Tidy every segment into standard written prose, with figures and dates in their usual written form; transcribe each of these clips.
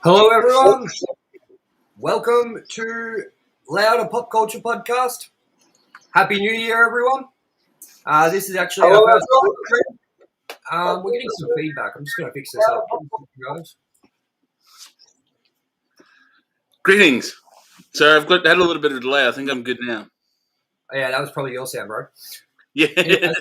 Hello, everyone. Welcome to Louder Pop Culture Podcast. Happy New Year, everyone. This is actually our first stream. We're getting some feedback. I'm just going to fix this up, guys. Greetings. So I've had a little bit of a delay. I think I'm good now. Yeah, that was probably your sound, bro. Yeah. Anyways,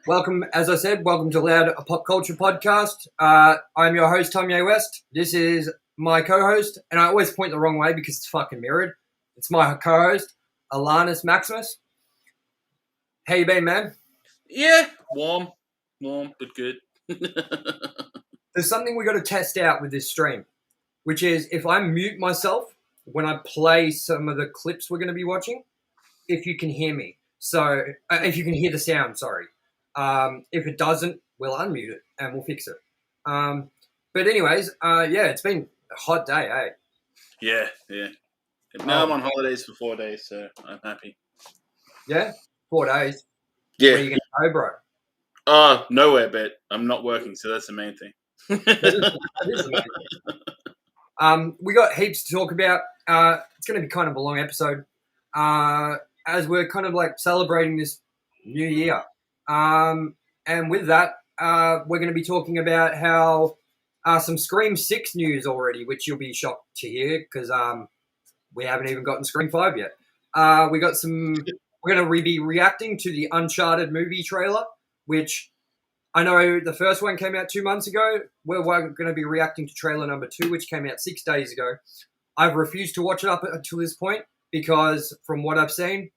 welcome, as I said, welcome to Louder Pop Culture Podcast. I'm your host, Tommy West. This is my co-host, and I always point the wrong way because it's fucking mirrored. It's my co-host, Alanis Maximus. How you been, man? Yeah, warm, but good. There's something we got to test out with this stream, which is if I mute myself when I play some of the clips we're going to be watching, if you can hear me. So, if you can hear the sound, sorry. If it doesn't, we'll unmute it and we'll fix it. But anyways, yeah, it's been a hot day, eh? Yeah. Now I'm on holidays for 4 days, so I'm happy. Yeah? 4 days? Yeah. Where are you going to go, bro? Nowhere, but I'm not working, so that's the main thing. That is the main thing. We got heaps to talk about. It's going to be kind of a long episode as we're kind of like celebrating this new year. And with that, we're going to be talking about how some Scream 6 news already, which you'll be shocked to hear because we haven't even gotten Scream 5 yet. We're going to be reacting to the Uncharted movie trailer, which I know the first one came out 2 months ago. We're going to be reacting to trailer number 2, which came out 6 days ago. I've refused to watch it up until this point because from what I've seen,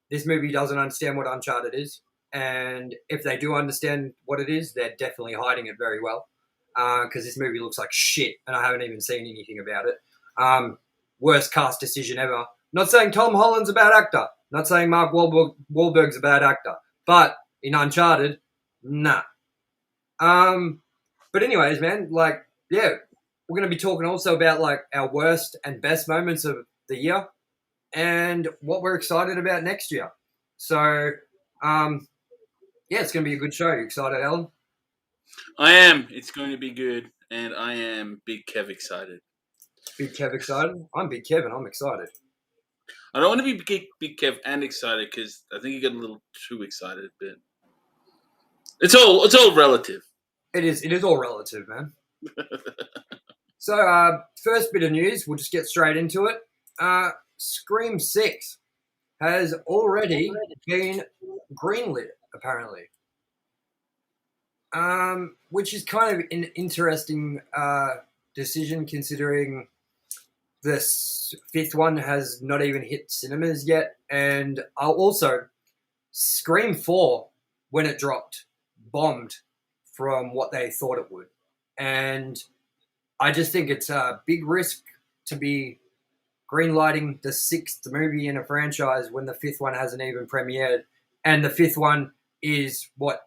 this movie doesn't understand what Uncharted is. And if they do understand what it is, they're definitely hiding it very well because this movie looks like shit and I haven't even seen anything about it. Worst cast decision ever. Not saying Tom Holland's a bad actor. Not saying Mark Wahlberg's a bad actor. But in Uncharted, nah. But anyways, man, like, yeah, we're going to be talking also about like our worst and best moments of the year and what we're excited about next year. So, yeah, it's going to be a good show. You excited, Alan? I am. It's going to be good, and I am Big Kev excited. Big Kev excited? I'm Big Kev and I'm excited. I don't want to be Big Kev and excited because I think you get a little too excited, but it's all relative. It is all relative, man. So, first bit of news, we'll just get straight into it. Scream 6 has already been greenlit, apparently. Which is kind of an interesting decision considering this fifth one has not even hit cinemas yet. And also, Scream 4, when it dropped, bombed from what they thought it would. And I just think it's a big risk to be greenlighting the 6th movie in a franchise when the 5th one hasn't even premiered. And the 5th one is what?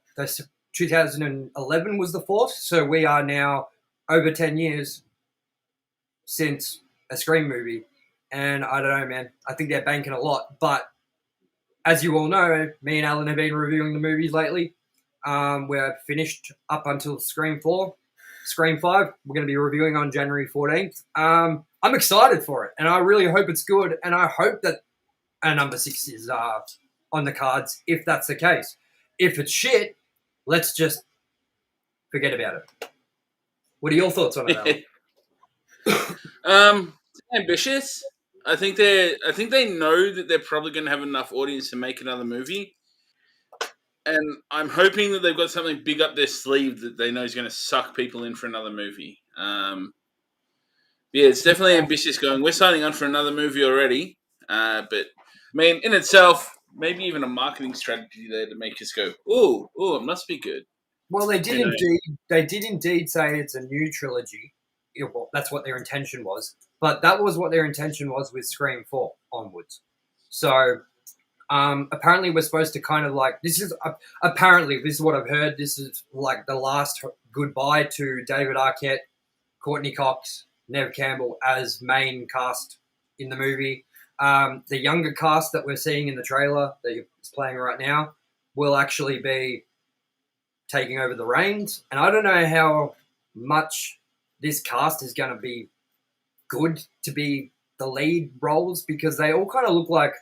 2011 was the 4th. So we are now over 10 years since a Scream movie. And I don't know, man. I think they're banking a lot. But as you all know, me and Alan have been reviewing the movies lately. We're finished up until Scream 4. Scream 5, we're going to be reviewing on January 14th. I'm excited for it, and I really hope it's good, and I hope that a number 6 is on the cards if that's the case. If it's shit, let's just forget about it. What are your thoughts on it, Alan? Ambitious. I think they know that they're probably going to have enough audience to make another movie. And I'm hoping that they've got something big up their sleeve that they know is going to suck people in for another movie. Yeah, it's definitely ambitious going, we're signing on for another movie already. But, I mean, in itself, maybe even a marketing strategy there to make us go, ooh, it must be good. Well, they did indeed say it's a new trilogy. Well, that's what their intention was. But that was what their intention was with Scream 4 onwards. So... apparently we're supposed to kind of like, this is what I've heard. This is like the last goodbye to David Arquette, Courtney Cox, Neve Campbell as main cast in the movie. The younger cast that we're seeing in the trailer that is playing right now will actually be taking over the reins. And I don't know how much this cast is going to be good to be the lead roles because they all kind of look like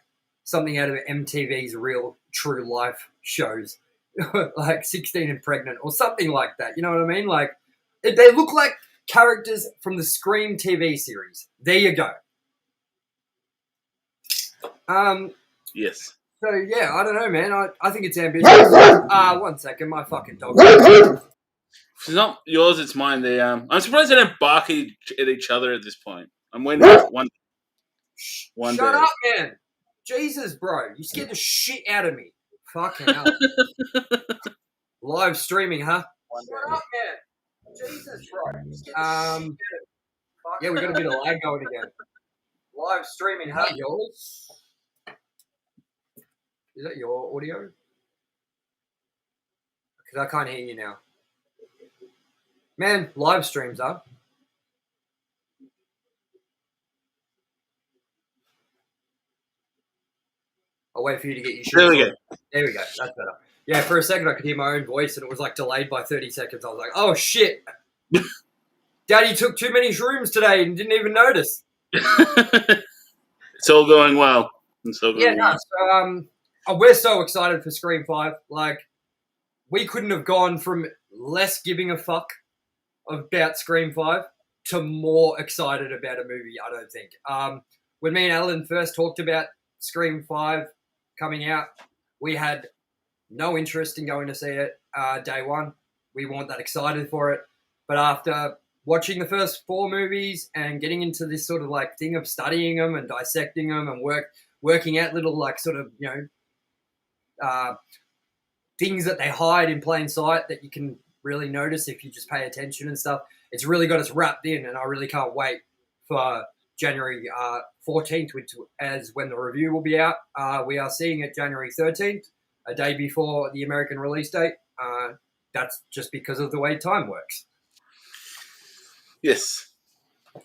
something out of MTV's real true life shows, like 16 and Pregnant or something like that. You know what I mean? Like they look like characters from the Scream TV series. There you go. Yes. So yeah, I don't know, man. I think it's ambitious. 1 second, my fucking dog. If it's not yours, it's mine. I'm surprised they don't bark at each other at this point. I'm waiting for one Shut day. up, man. Jesus, bro. You scared the shit out of me. Fucking hell. Live streaming, huh? Shut up, man. Jesus, bro. Yeah, we got a bit of lag going again. Live streaming, huh? Yours? Is that your audio? Because I can't hear you now. Man, live streams, huh? I'll wait for you to get your shit. There we go. There we go. That's better. Yeah, for a second I could hear my own voice and it was like delayed by 30 seconds. I was like, oh shit. Daddy took too many shrooms today and didn't even notice. It's all going well. We're so excited for Scream 5. Like, we couldn't have gone from less giving a fuck about Scream 5 to more excited about a movie, I don't think. When me and Alan first talked about Scream 5 coming out, we had no interest in going to see it day one. We weren't that excited for it. But after watching the first 4 movies and getting into this sort of like thing of studying them and dissecting them and working out little like sort of, you know, things that they hide in plain sight that you can really notice if you just pay attention and stuff, it's really got us wrapped in, and I really can't wait for January 14th, which is when the review will be out. We are seeing it January 13th, a day before the American release date. That's just because of the way time works. Yes.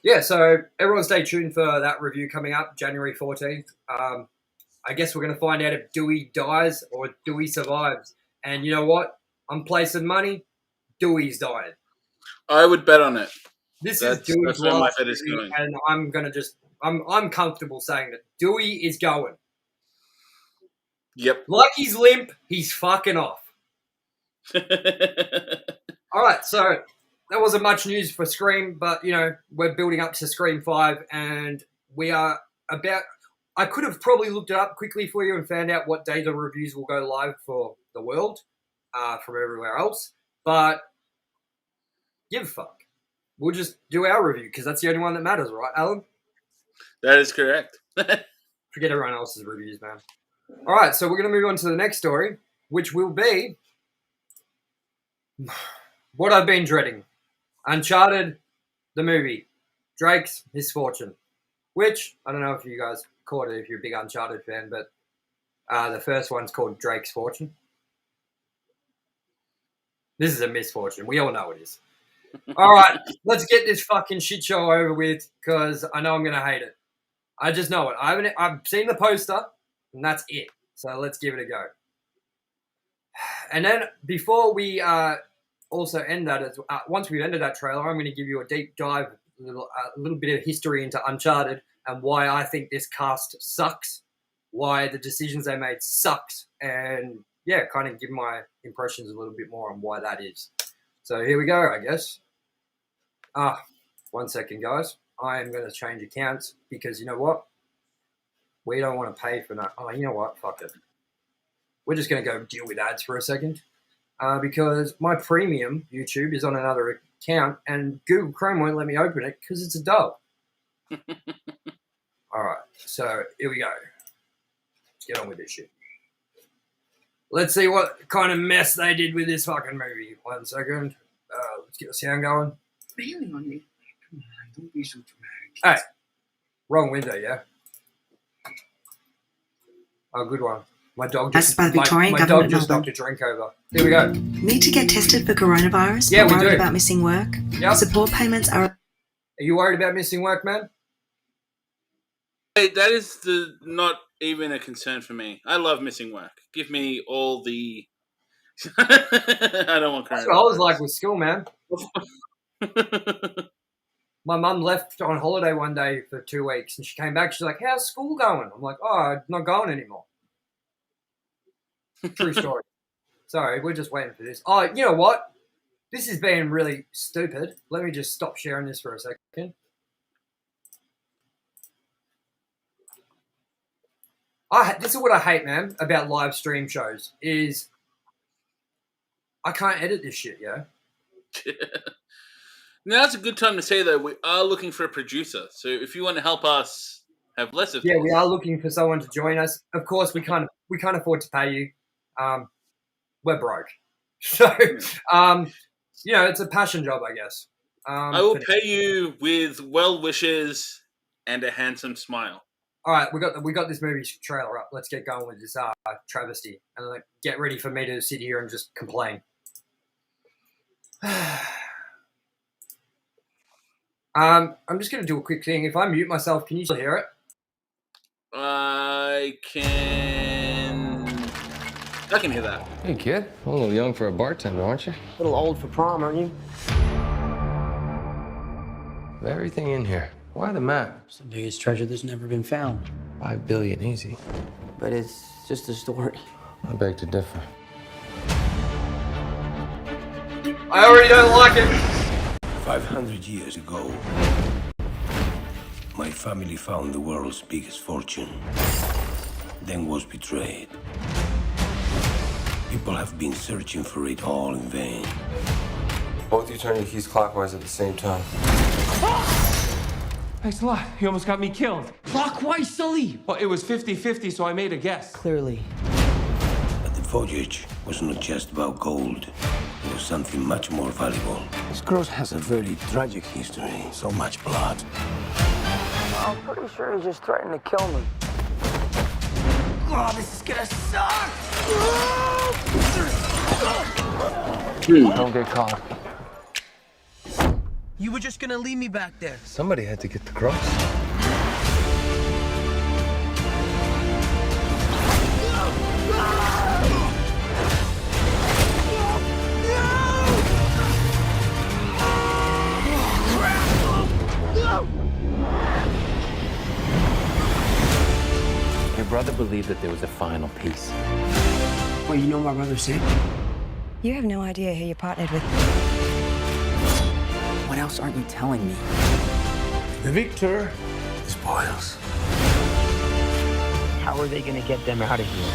Yeah, so everyone stay tuned for that review coming up January 14th. I guess we're going to find out if Dewey dies or Dewey survives. And you know what? I'm placing money. Dewey's dying. I would bet on it. That's Dewey's where my last bet is movie, going. and I'm going to just... I'm comfortable saying that Dewey is going. Yep. Like he's limp, he's fucking off. All right, so that wasn't much news for Scream, but, you know, we're building up to Scream 5, and we are about... I could have probably looked it up quickly for you and found out what day the reviews will go live for the world from everywhere else, but give a fuck. We'll just do our review because that's the only one that matters, right, Alan? That is correct. Forget everyone else's reviews, man. All right, so we're going to move on to the next story, which will be what I've been dreading. Uncharted, the movie. Drake's Misfortune. Which, I don't know if you guys caught it if you're a big Uncharted fan, but the first one's called Drake's Fortune. This is a misfortune. We all know it is. All right, let's get this fucking shit show over with because I know I'm going to hate it. I just know it. I've seen the poster, and that's it. So let's give it a go. And then before we also end that, once we've ended that trailer, I'm going to give you a deep dive, a little bit of history into Uncharted and why I think this cast sucks, why the decisions they made sucks, and yeah, kind of give my impressions a little bit more on why that is. So here we go, I guess. 1 second, guys. I am going to change accounts because you know what? We don't want to pay for that. Oh, you know what? Fuck it. We're just going to go deal with ads for a second because my premium YouTube is on another account and Google Chrome won't let me open it because it's a dog. All right. So here we go. Let's get on with this shit. Let's see what kind of mess they did with this fucking movie. 1 second. Let's get the sound going. Bailing on me. Come on, don't be so dramatic. Hey, wrong window, yeah? Oh, good one. My dog just, By the Victorian my Government dog just Melbourne. knocked a drink over. Here we go. Need to get tested for coronavirus? Yeah, we worried do. about missing work? Yep. Support payments are... Are you worried about missing work, man? Hey, that is not even a concern for me. I love missing work. Give me all the... I don't want That's coronavirus. what I was like with school, man. my mum left on holiday one day for 2 weeks, and she came back. She's like, "How's school going?" I'm like, "Oh, I'm not going anymore." True story. Sorry, we're just waiting for this. Oh, you know what? This is being really stupid. Let me just stop sharing this for a second. This is what I hate, man, about live stream shows is I can't edit this shit, yeah? Now it's a good time to say, though, we are looking for a producer. So if you want to help us have less of Yeah, this. we are looking for someone to join us. Of course, we can't afford to pay you. We're broke. So, you know, it's a passion job, I guess. I will pay you with well wishes and a handsome smile. All right, we got this movie trailer up. Let's get going with this travesty, and like, get ready for me to sit here and just complain. I'm just going to do a quick thing. If I mute myself, can you still hear it? I can hear that. Hey, kid. A little young for a bartender, aren't you? A little old for prom, aren't you? Everything in here. Why the map? It's the biggest treasure that's never been found. 5 billion, easy. But it's just a story. I beg to differ. I already don't like it. 500 years ago, my family found the world's biggest fortune, then was betrayed. People have been searching for it all in vain. Both you turn your keys clockwise at the same time. Thanks a lot. You almost got me killed. Clockwise, Sully! Well, it was 50-50, so I made a guess. Clearly. But the voyage was not just about gold. It was something much more valuable. This cross has a very tragic history. So much blood. I'm pretty sure he just threatened to kill me. Oh, this is gonna suck! Don't get caught. You were just gonna leave me back there. Somebody had to get the cross. Your brother believed that there was a final piece. Well, you know what my brother said? You have no idea who you partnered with. What else aren't you telling me? The victor spoils. How are they gonna get them out of here?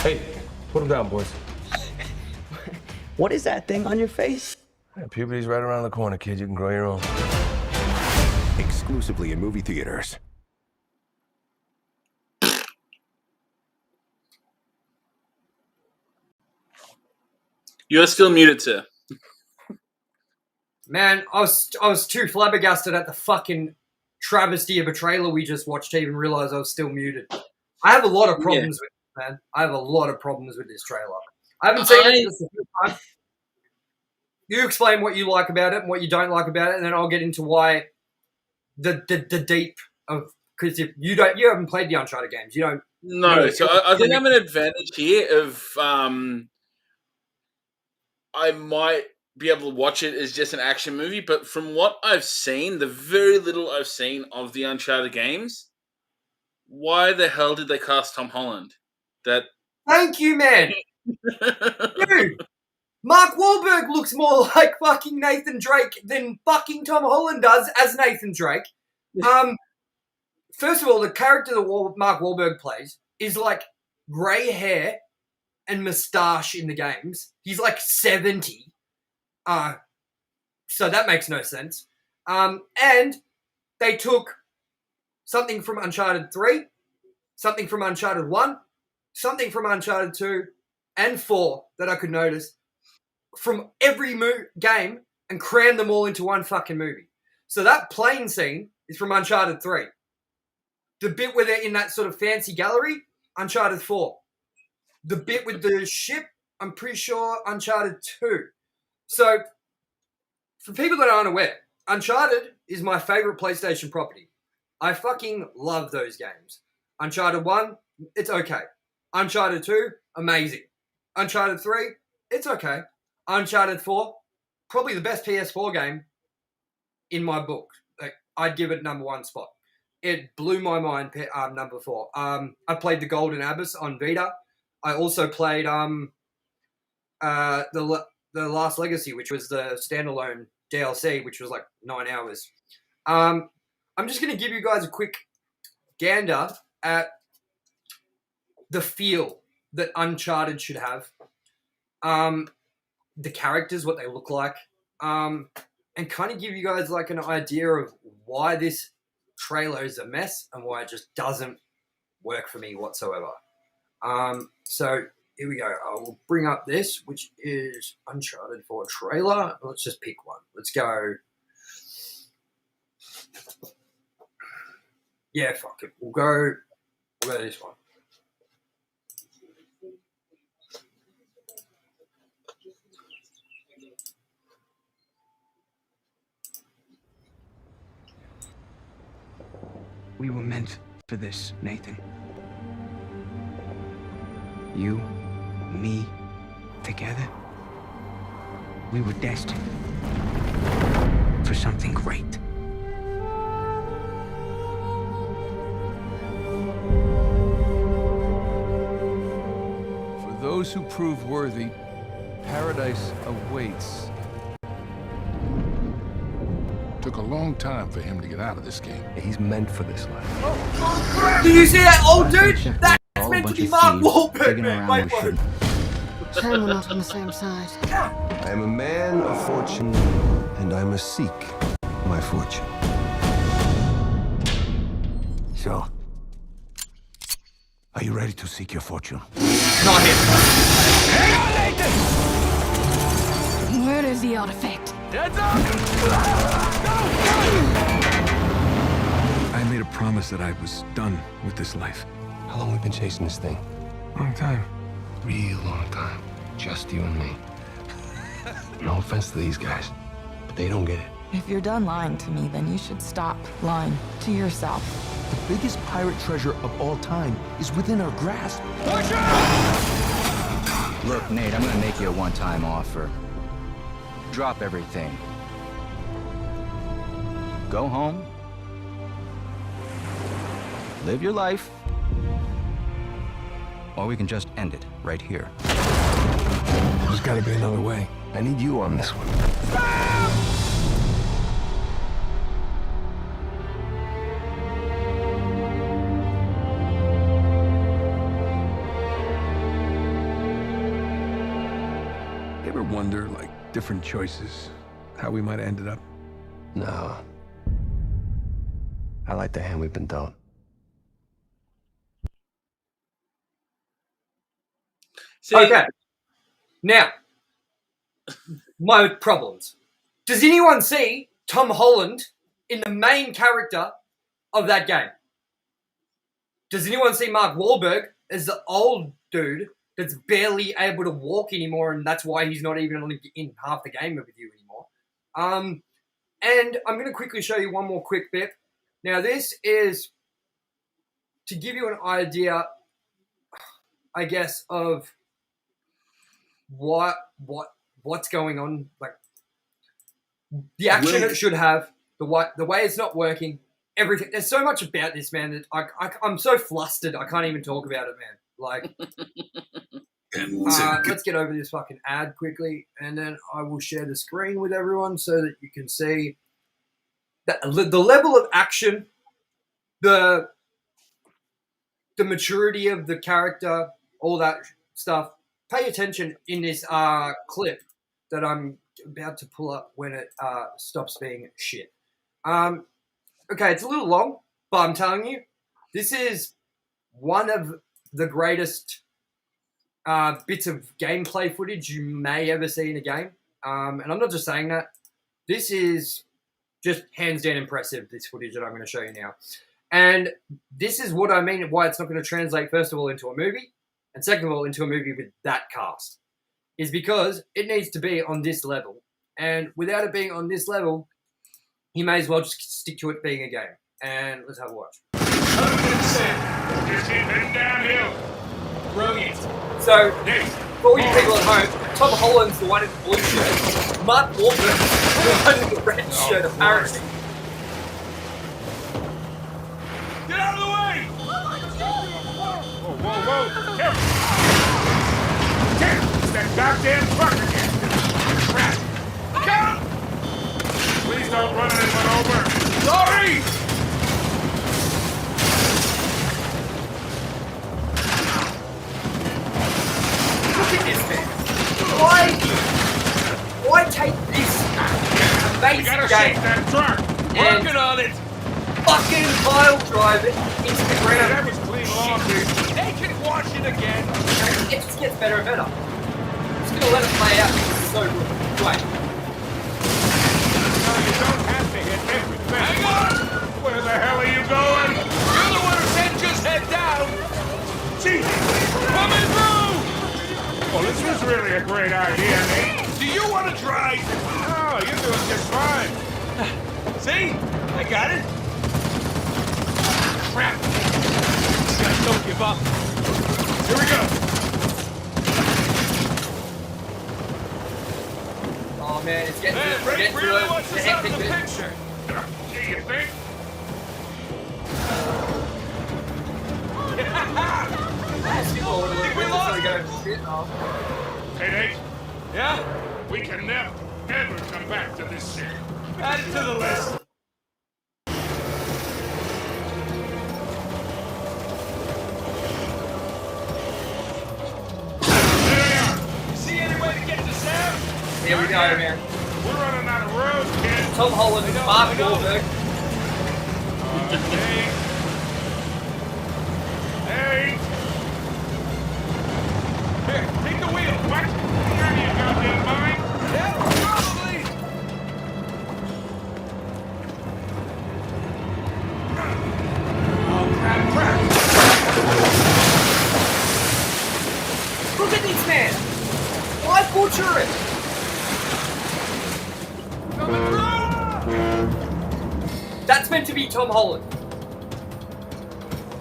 Hey, put them down, boys. What is that thing on your face? Yeah, puberty's right around the corner, kid. You can grow your own. Exclusively in movie theaters. You're still muted, sir. Man, I was too flabbergasted at the fucking travesty of a trailer we just watched to even realize I was still muted. I have a lot of problems with it, man. I have a lot of problems with this trailer. I haven't seen it just the first time. You explain what you like about it and what you don't like about it, and then I'll get into why the deep of, because if you haven't played the Uncharted games, you don't. No, so I think I'm an advantage here of I might be able to watch it as just an action movie, but from what I've seen, the very little I've seen of the Uncharted games, why the hell did they cast Tom Holland? Thank you, man. Dude, Mark Wahlberg looks more like fucking Nathan Drake than fucking Tom Holland does as Nathan Drake. First of all, the character that Mark Wahlberg plays is like grey hair and moustache in the games. He's like 70. So that makes no sense. And they took something from Uncharted 3, something from Uncharted 1, something from Uncharted 2, and 4 that I could notice from every game and crammed them all into one fucking movie. So that plane scene is from Uncharted 3. The bit where they're in that sort of fancy gallery, Uncharted 4. The bit with the ship, I'm pretty sure Uncharted 2. So, for people that aren't aware, Uncharted is my favorite PlayStation property. I fucking love those games. Uncharted 1, it's okay. Uncharted 2, amazing. Uncharted 3, it's okay. Uncharted 4, probably the best PS4 game in my book. Like, I'd give it number 1 spot. It blew my mind, number 4. I played the Golden Abyss on Vita. I also played the Last Legacy, which was the standalone DLC, which was like 9 hours. I'm just going to give you guys a quick gander at the feel that Uncharted should have. The characters, what they look like, and kind of give you guys like an idea of why this trailer is a mess and why it just doesn't work for me whatsoever. So here we go. I will bring up this, which is Uncharted 4 trailer. Let's just pick one. Let's go. Yeah, fuck it. We'll go this one. We were meant for this, Nathan. You, me, together. We were destined for something great. For those who prove worthy, paradise awaits. Took a long time for him to get out of this game. He's meant for this life. Did you see that old dude? That's meant to be Mark Wahlberg, man. Wait for it. Shame we're not on the same side. I am a man of fortune, and I must seek my fortune. So, are you ready to seek your fortune? Not him. Hang on, Nathan! Where is the artifact? Heads up! I made a promise that I was done with this life. How long have we been chasing this thing? Long time. Real long time. Just you and me. No offense to these guys, but they don't get it. If you're done lying to me, then you should stop lying to yourself. The biggest pirate treasure of all time is within our grasp. Watch out! Look, Nate, I'm gonna make you a one-time offer. Drop everything. Go home. Live your life. Or we can just end it right here. There's gotta be another way. I need you on this one. You ever wonder, like, different choices, how we might have ended up? No. I like the hand we've been dealt. See, Okay. Now, my problems. Does anyone see Tom Holland in the main character of that game? Does anyone see Mark Wahlberg as the old dude that's barely able to walk anymore, and that's why he's not even in half the game with you anymore? And I'm going to quickly show you one more quick bit. Now, this is to give you an idea, I guess, of what's going on, like the action it should have, the way it's not working, everything. There's so much about this, man, that I'm so flustered I can't even talk about it, man. Like, let's get over this fucking ad quickly, and then I will share the screen with everyone so that you can see that the level of action, the maturity of the character, all that stuff. Pay attention in this clip that I'm about to pull up when it stops being shit. Okay, it's a little long, but I'm telling you, this is one of the greatest bits of gameplay footage you may ever see in a game. And I'm not just saying that. This is just hands down impressive, this footage that I'm going to show you now. And this is what I mean why it's not going to translate, first of all, into a movie, and second of all, into a movie with that cast. Is because it needs to be on this level. And without it being on this level, you may as well just stick to it being a game. And let's have a watch. Just keep heading downhill. Brilliant. So, for all you people at home, Tom Holland's the one in the blue shirt. Mark Wahlberg's the one in the red shirt, apparently. Get out of the way! Whoa, whoa, careful! Damn, it's that goddamn truck again! Crap! Come! Please don't run anyone over! Sorry! Look at this man. Why take this amazing gotta game shake that truck! and Working on it! fucking pile drive it into the ground? That was clean laundry. They can wash it again. It just gets better and better. I'm just gonna let it play out because it's so good. Wait. No, you don't have to hit everything. Hang on! Where the hell are you going? You're the one who said just head down! Jesus! Coming through! Well, this was really a great idea, Nate. Do you want to try? No, you're doing just fine. See? I got it. Crap. These guys don't give up. Here we go. Oh man, it's getting Man, to Rick the really wants us out of the bit. picture. Yeah, you think? Think we lost Hey, Nate. Yeah? We can never, ever come back to this shit. Add it to the list. See any way to get to Sam? Here we go, man. We're running out of road, kid. Tom Holland, Mark Wahlberg. Hey! Here, take the wheel. What? You got your goddamn mind? Yeah, probably. Oh, crap. Look at this man! Why butcher it? That's meant to be Tom Holland.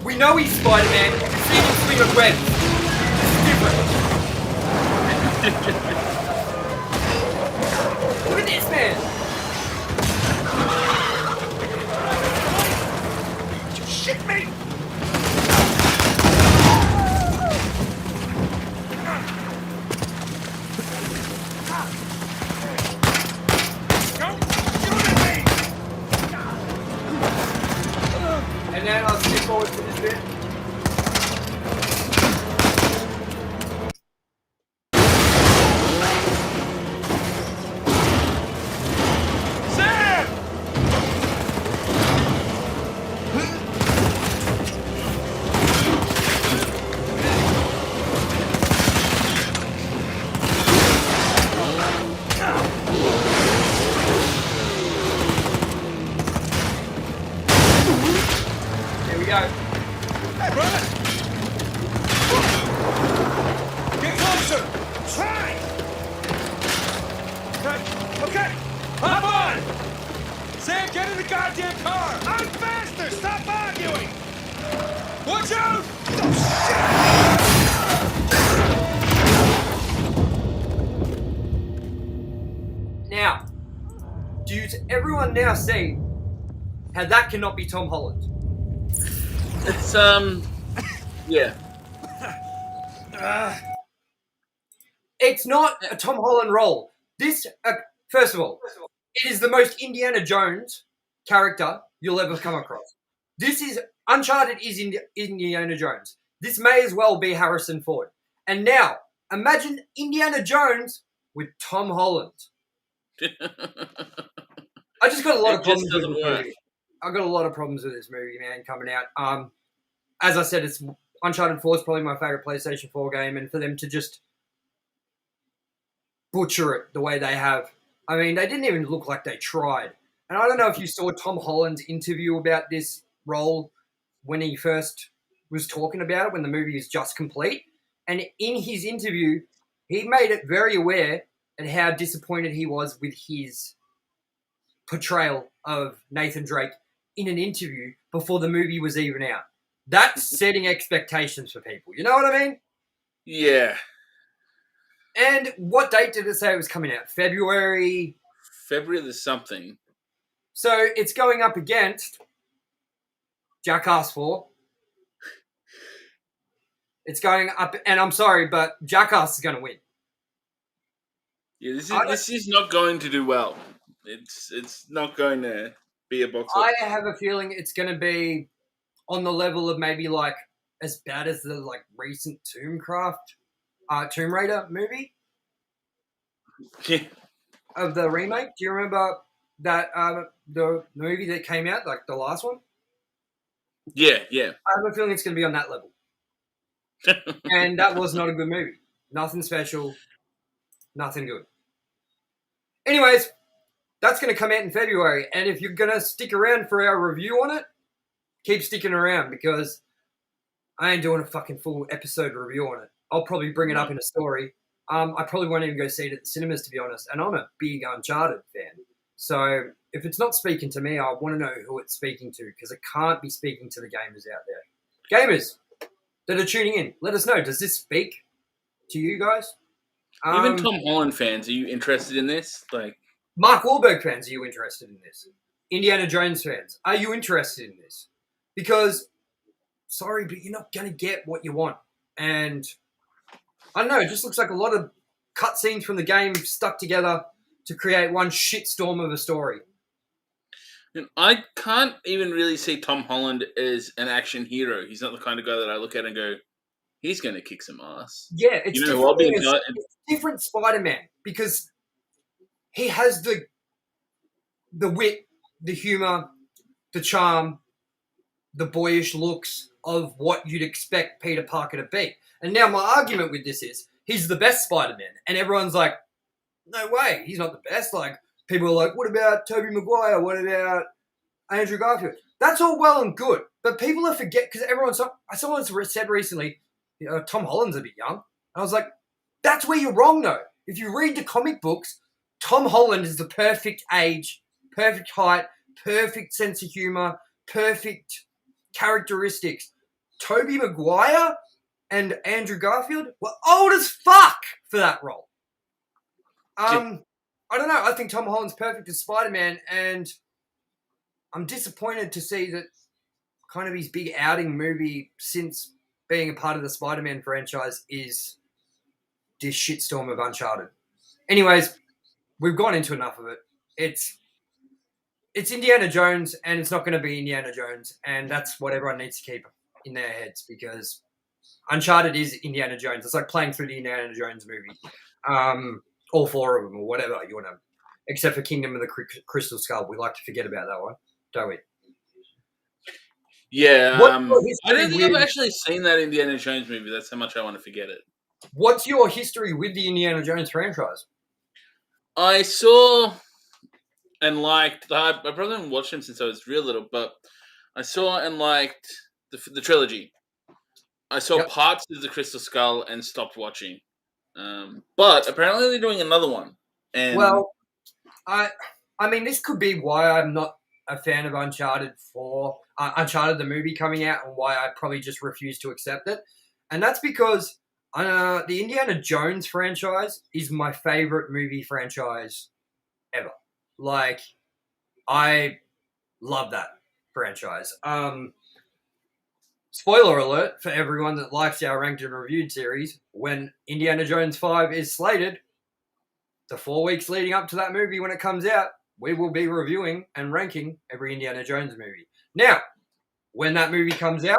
We know he's Spider-Man. We've seen him swing a web. This is different. Look at this man. You shit me! And then I'll skip forward to this bit. Sam! Here we go. Hey, brother! Get closer! Try! Okay, hop on! Sam, get in the goddamn car! I'm faster! Stop arguing! Watch out! Now, do everyone now see how that cannot be Tom Holland? It's yeah. It's not a Tom Holland role. This, first of all, it is the most Indiana Jones character you'll ever come across. This is Uncharted is Indiana Jones. This may as well be Harrison Ford. And now, imagine Indiana Jones with Tom Holland. I just got a lot of problems with this movie. I got a lot of problems with this movie, man, coming out. As I said, it's Uncharted 4 is probably my favorite PlayStation 4 game, and for them to just butcher it the way they have, I mean, they didn't even look like they tried. And I don't know if you saw Tom Holland's interview about this role, when he first was talking about it, when the movie was just complete. And in his interview, he made it very aware at how disappointed he was with his portrayal of Nathan Drake in an interview before the movie was even out. That's setting expectations for people. You know what I mean? Yeah. And what date did it say it was coming out? February the something. So it's going up against Jackass 4. It's going up, and I'm sorry, but Jackass is going to win. Yeah, this is not going to do well. It's not going to be a box office. I have a feeling it's going to be on the level of maybe like as bad as the like recent Tomb Raider movie. Yeah. Of the remake. Do you remember that the movie that came out, like the last one? Yeah. I have a feeling it's going to be on that level. And that was not a good movie. Nothing special. Nothing good. Anyways, that's going to come out in February. And if you're going to stick around for our review on it, keep sticking around because I ain't doing a fucking full episode review on it. I'll probably bring it up in a story. I probably won't even go see it at the cinemas, to be honest. And I'm a big Uncharted fan. So if it's not speaking to me, I want to know who it's speaking to because it can't be speaking to the gamers out there. Gamers that are tuning in, let us know. Does this speak to you guys? Even Tom Holland fans, are you interested in this? Like Mark Wahlberg fans, are you interested in this? Indiana Jones fans, are you interested in this? Because, sorry, but you're not going to get what you want. And I don't know, it just looks like a lot of cutscenes from the game stuck together to create one shitstorm of a story. And I can't even really see Tom Holland as an action hero. He's not the kind of guy that I look at and go, he's going to kick some ass. Yeah, it's different Spider-Man because he has the wit, the humor, the charm, the boyish looks of what you'd expect Peter Parker to be. And now my argument with this is he's the best Spider-Man. And everyone's like, no way, he's not the best. Like, people are like, what about Tobey Maguire? What about Andrew Garfield? That's all well and good. But people are forget because someone said recently, Tom Holland's a bit young. And I was like, that's where you're wrong, though. If you read the comic books, Tom Holland is the perfect age, perfect height, perfect sense of humor, perfect characteristics. Tobey Maguire and Andrew Garfield were old as fuck for that role. I don't know. I think Tom Holland's perfect as Spider-Man, and I'm disappointed to see that kind of his big outing movie since being a part of the Spider-Man franchise is this shitstorm of Uncharted. Anyways, we've gone into enough of it. It's Indiana Jones, and it's not going to be Indiana Jones, and that's what everyone needs to keep in their heads because Uncharted is Indiana Jones. It's like playing through the Indiana Jones movie. All four of them, or whatever you want to, except for Kingdom of the Crystal Skull. We like to forget about that one, don't we? Yeah, I don't think I've actually seen that Indiana Jones movie. That's how much I want to forget it. What's your history with the Indiana Jones franchise? I saw and liked. I probably haven't watched them since I was real little, but I saw and liked the trilogy. I saw parts of the Crystal Skull and stopped watching. But apparently they're doing another one. And well, I mean, this could be why I'm not a fan of Uncharted 4, Uncharted the movie coming out, and why I probably just refuse to accept it. And that's because the Indiana Jones franchise is my favorite movie franchise ever. Like, I love that franchise. Spoiler alert for everyone that likes our ranked and reviewed series, when Indiana Jones 5 is slated, the 4 weeks leading up to that movie when it comes out, we will be reviewing and ranking every Indiana Jones movie. Now, when that movie comes out,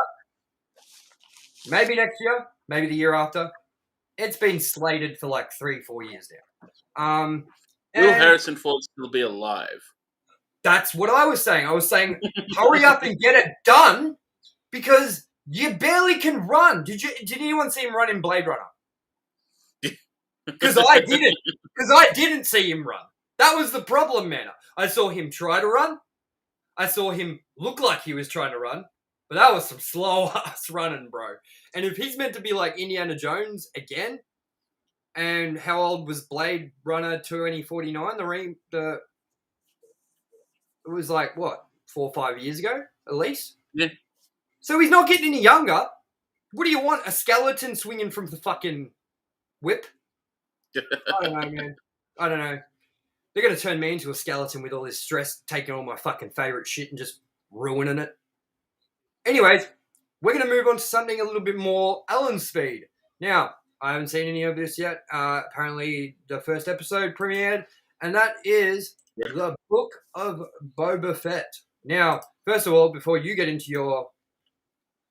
maybe next year, maybe the year after, it's been slated for like 3-4 years now. Will Harrison Ford still be alive? That's what I was saying. I was saying, hurry up and get it done. Because you barely can run. Did anyone see him run in Blade Runner? Because I didn't. Because I didn't see him run. That was the problem, man. I saw him try to run. I saw him look like he was trying to run. But that was some slow ass running, bro. And if he's meant to be like Indiana Jones again, and how old was Blade Runner 2049? It was like what, 4 or 5 years ago, at least. Yeah. So he's not getting any younger. What do you want? A skeleton swinging from the fucking whip? I don't know, man. I don't know. They're going to turn me into a skeleton with all this stress, taking all my fucking favourite shit and just ruining it. Anyways, we're going to move on to something a little bit more Alan speed. Now, I haven't seen any of this yet. Apparently, the first episode premiered, and that is the Book of Boba Fett. Now, first of all, before you get into your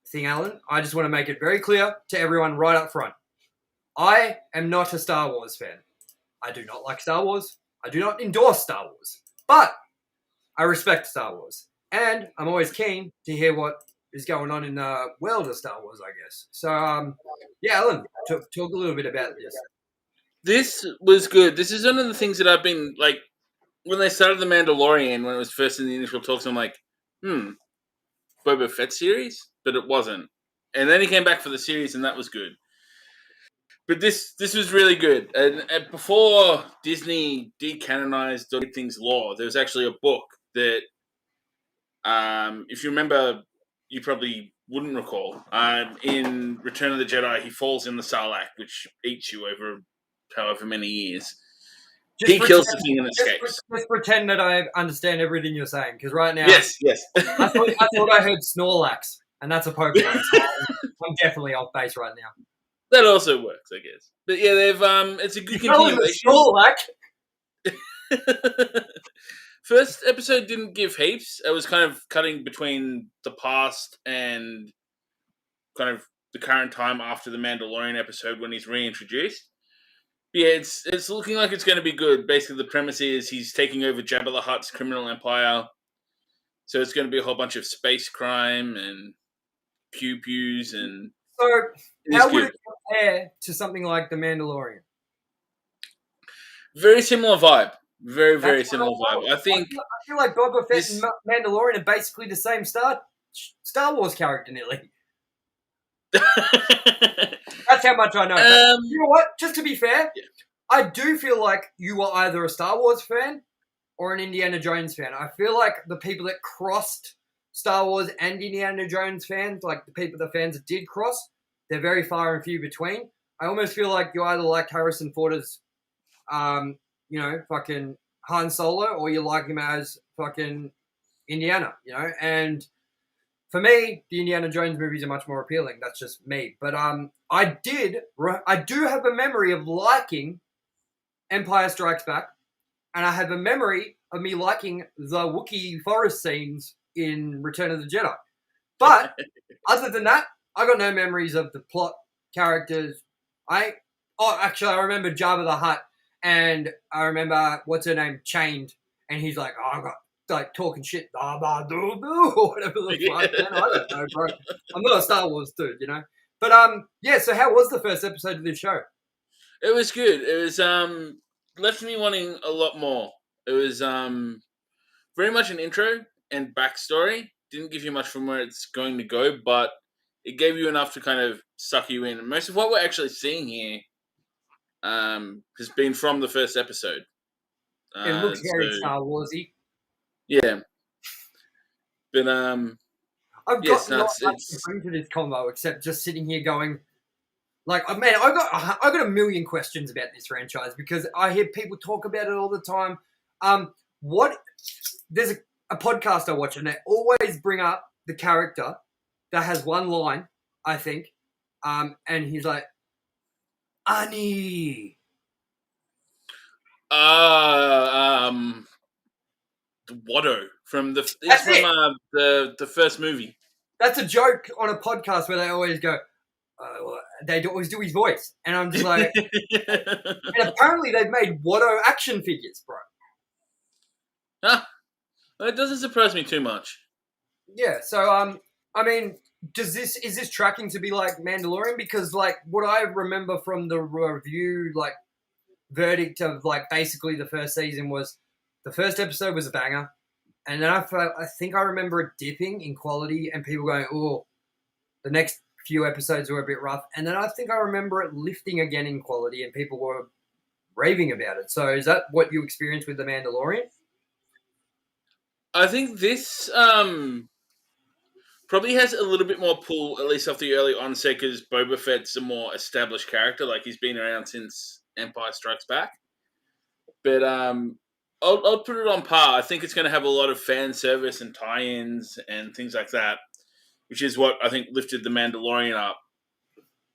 thing, Alan, I just want to make it very clear to everyone right up front. I am not a Star Wars fan. I do not like Star Wars. I do not endorse Star Wars. But I respect Star Wars. And I'm always keen to hear what is going on in the world of Star Wars, I guess. So, yeah, Alan, talk a little bit about this. This was good. This is one of the things that I've been, like, when they started The Mandalorian, when it was first in the initial talks, I'm like, Boba Fett series? But it wasn't. And then he came back for the series, and that was good. But this was really good. And before Disney decanonized or did things law, there was actually a book that, if you remember, you probably wouldn't recall. In Return of the Jedi, he falls in the Sarlacc, which eats you over however many years. He kills the thing and escapes. Just pretend that I understand everything you're saying, because right now... Yes. I thought I heard Snorlax, and that's a Pokemon. So I'm definitely off base right now. That also works, I guess. But yeah, they've it's a good continuation. First episode didn't give heaps. It was kind of cutting between the past and kind of the current time after the Mandalorian episode when he's reintroduced. But yeah, it's looking like it's going to be good. Basically, the premise is he's taking over Jabba the Hutt's criminal empire. So it's going to be a whole bunch of space crime and pew-pews and... So, how would it compare to something like The Mandalorian? Very similar vibe. Very similar vibe. I think... I feel like Boba Fett and Mandalorian are basically the same Star Wars character, nearly. That's how much I know. You know what? Just to be fair, I do feel like you are either a Star Wars fan or an Indiana Jones fan. I feel like the people that crossed Star Wars and Indiana Jones fans, like the fans that did cross, they're very far and few between. I almost feel like you either like Harrison Ford as, fucking Han Solo, or you like him as fucking Indiana, And for me, the Indiana Jones movies are much more appealing. That's just me. But I do have a memory of liking Empire Strikes Back, and I have a memory of me liking the Wookiee forest scenes in Return of the Jedi. But other than that, I got no memories of the plot, characters. I remember Jabba the Hutt, and I remember what's her name, chained, and he's like, I got like talking shit, or whatever the fuck. Man, I don't know, bro. I'm not a Star Wars dude, But yeah. So how was the first episode of this show? It was good. It was left me wanting a lot more. It was very much an intro and backstory. Didn't give you much from where it's going to go, but it gave you enough to kind of suck you in. Most of what we're actually seeing here has been from the first episode. It looks very Star Warsy. Yeah. But I've got nothing to bring to this combo except just sitting here going, like, man, I got a million questions about this franchise because I hear people talk about it all the time. There's a podcast I watch and they always bring up the character that has one line, I think, and he's like, Annie. Watto from the first movie. That's a joke on a podcast where they always go, they always do his voice, and I'm just like, and apparently they've made Watto action figures, bro. It doesn't surprise me too much. Yeah, so I mean, is this tracking to be like Mandalorian? Because like what I remember from the review, like verdict of like basically the first season was the first episode was a banger. and then I think I remember it dipping in quality, and people going, "Oh, the next few episodes were a bit rough," and then I think I remember it lifting again in quality, and people were raving about it. So is that what you experienced with The Mandalorian? I think this probably has a little bit more pull, at least off the early onset, because Boba Fett's a more established character. Like, he's been around since Empire Strikes Back. But I'll put it on par. I think it's going to have a lot of fan service and tie-ins and things like that, which is what I think lifted The Mandalorian up.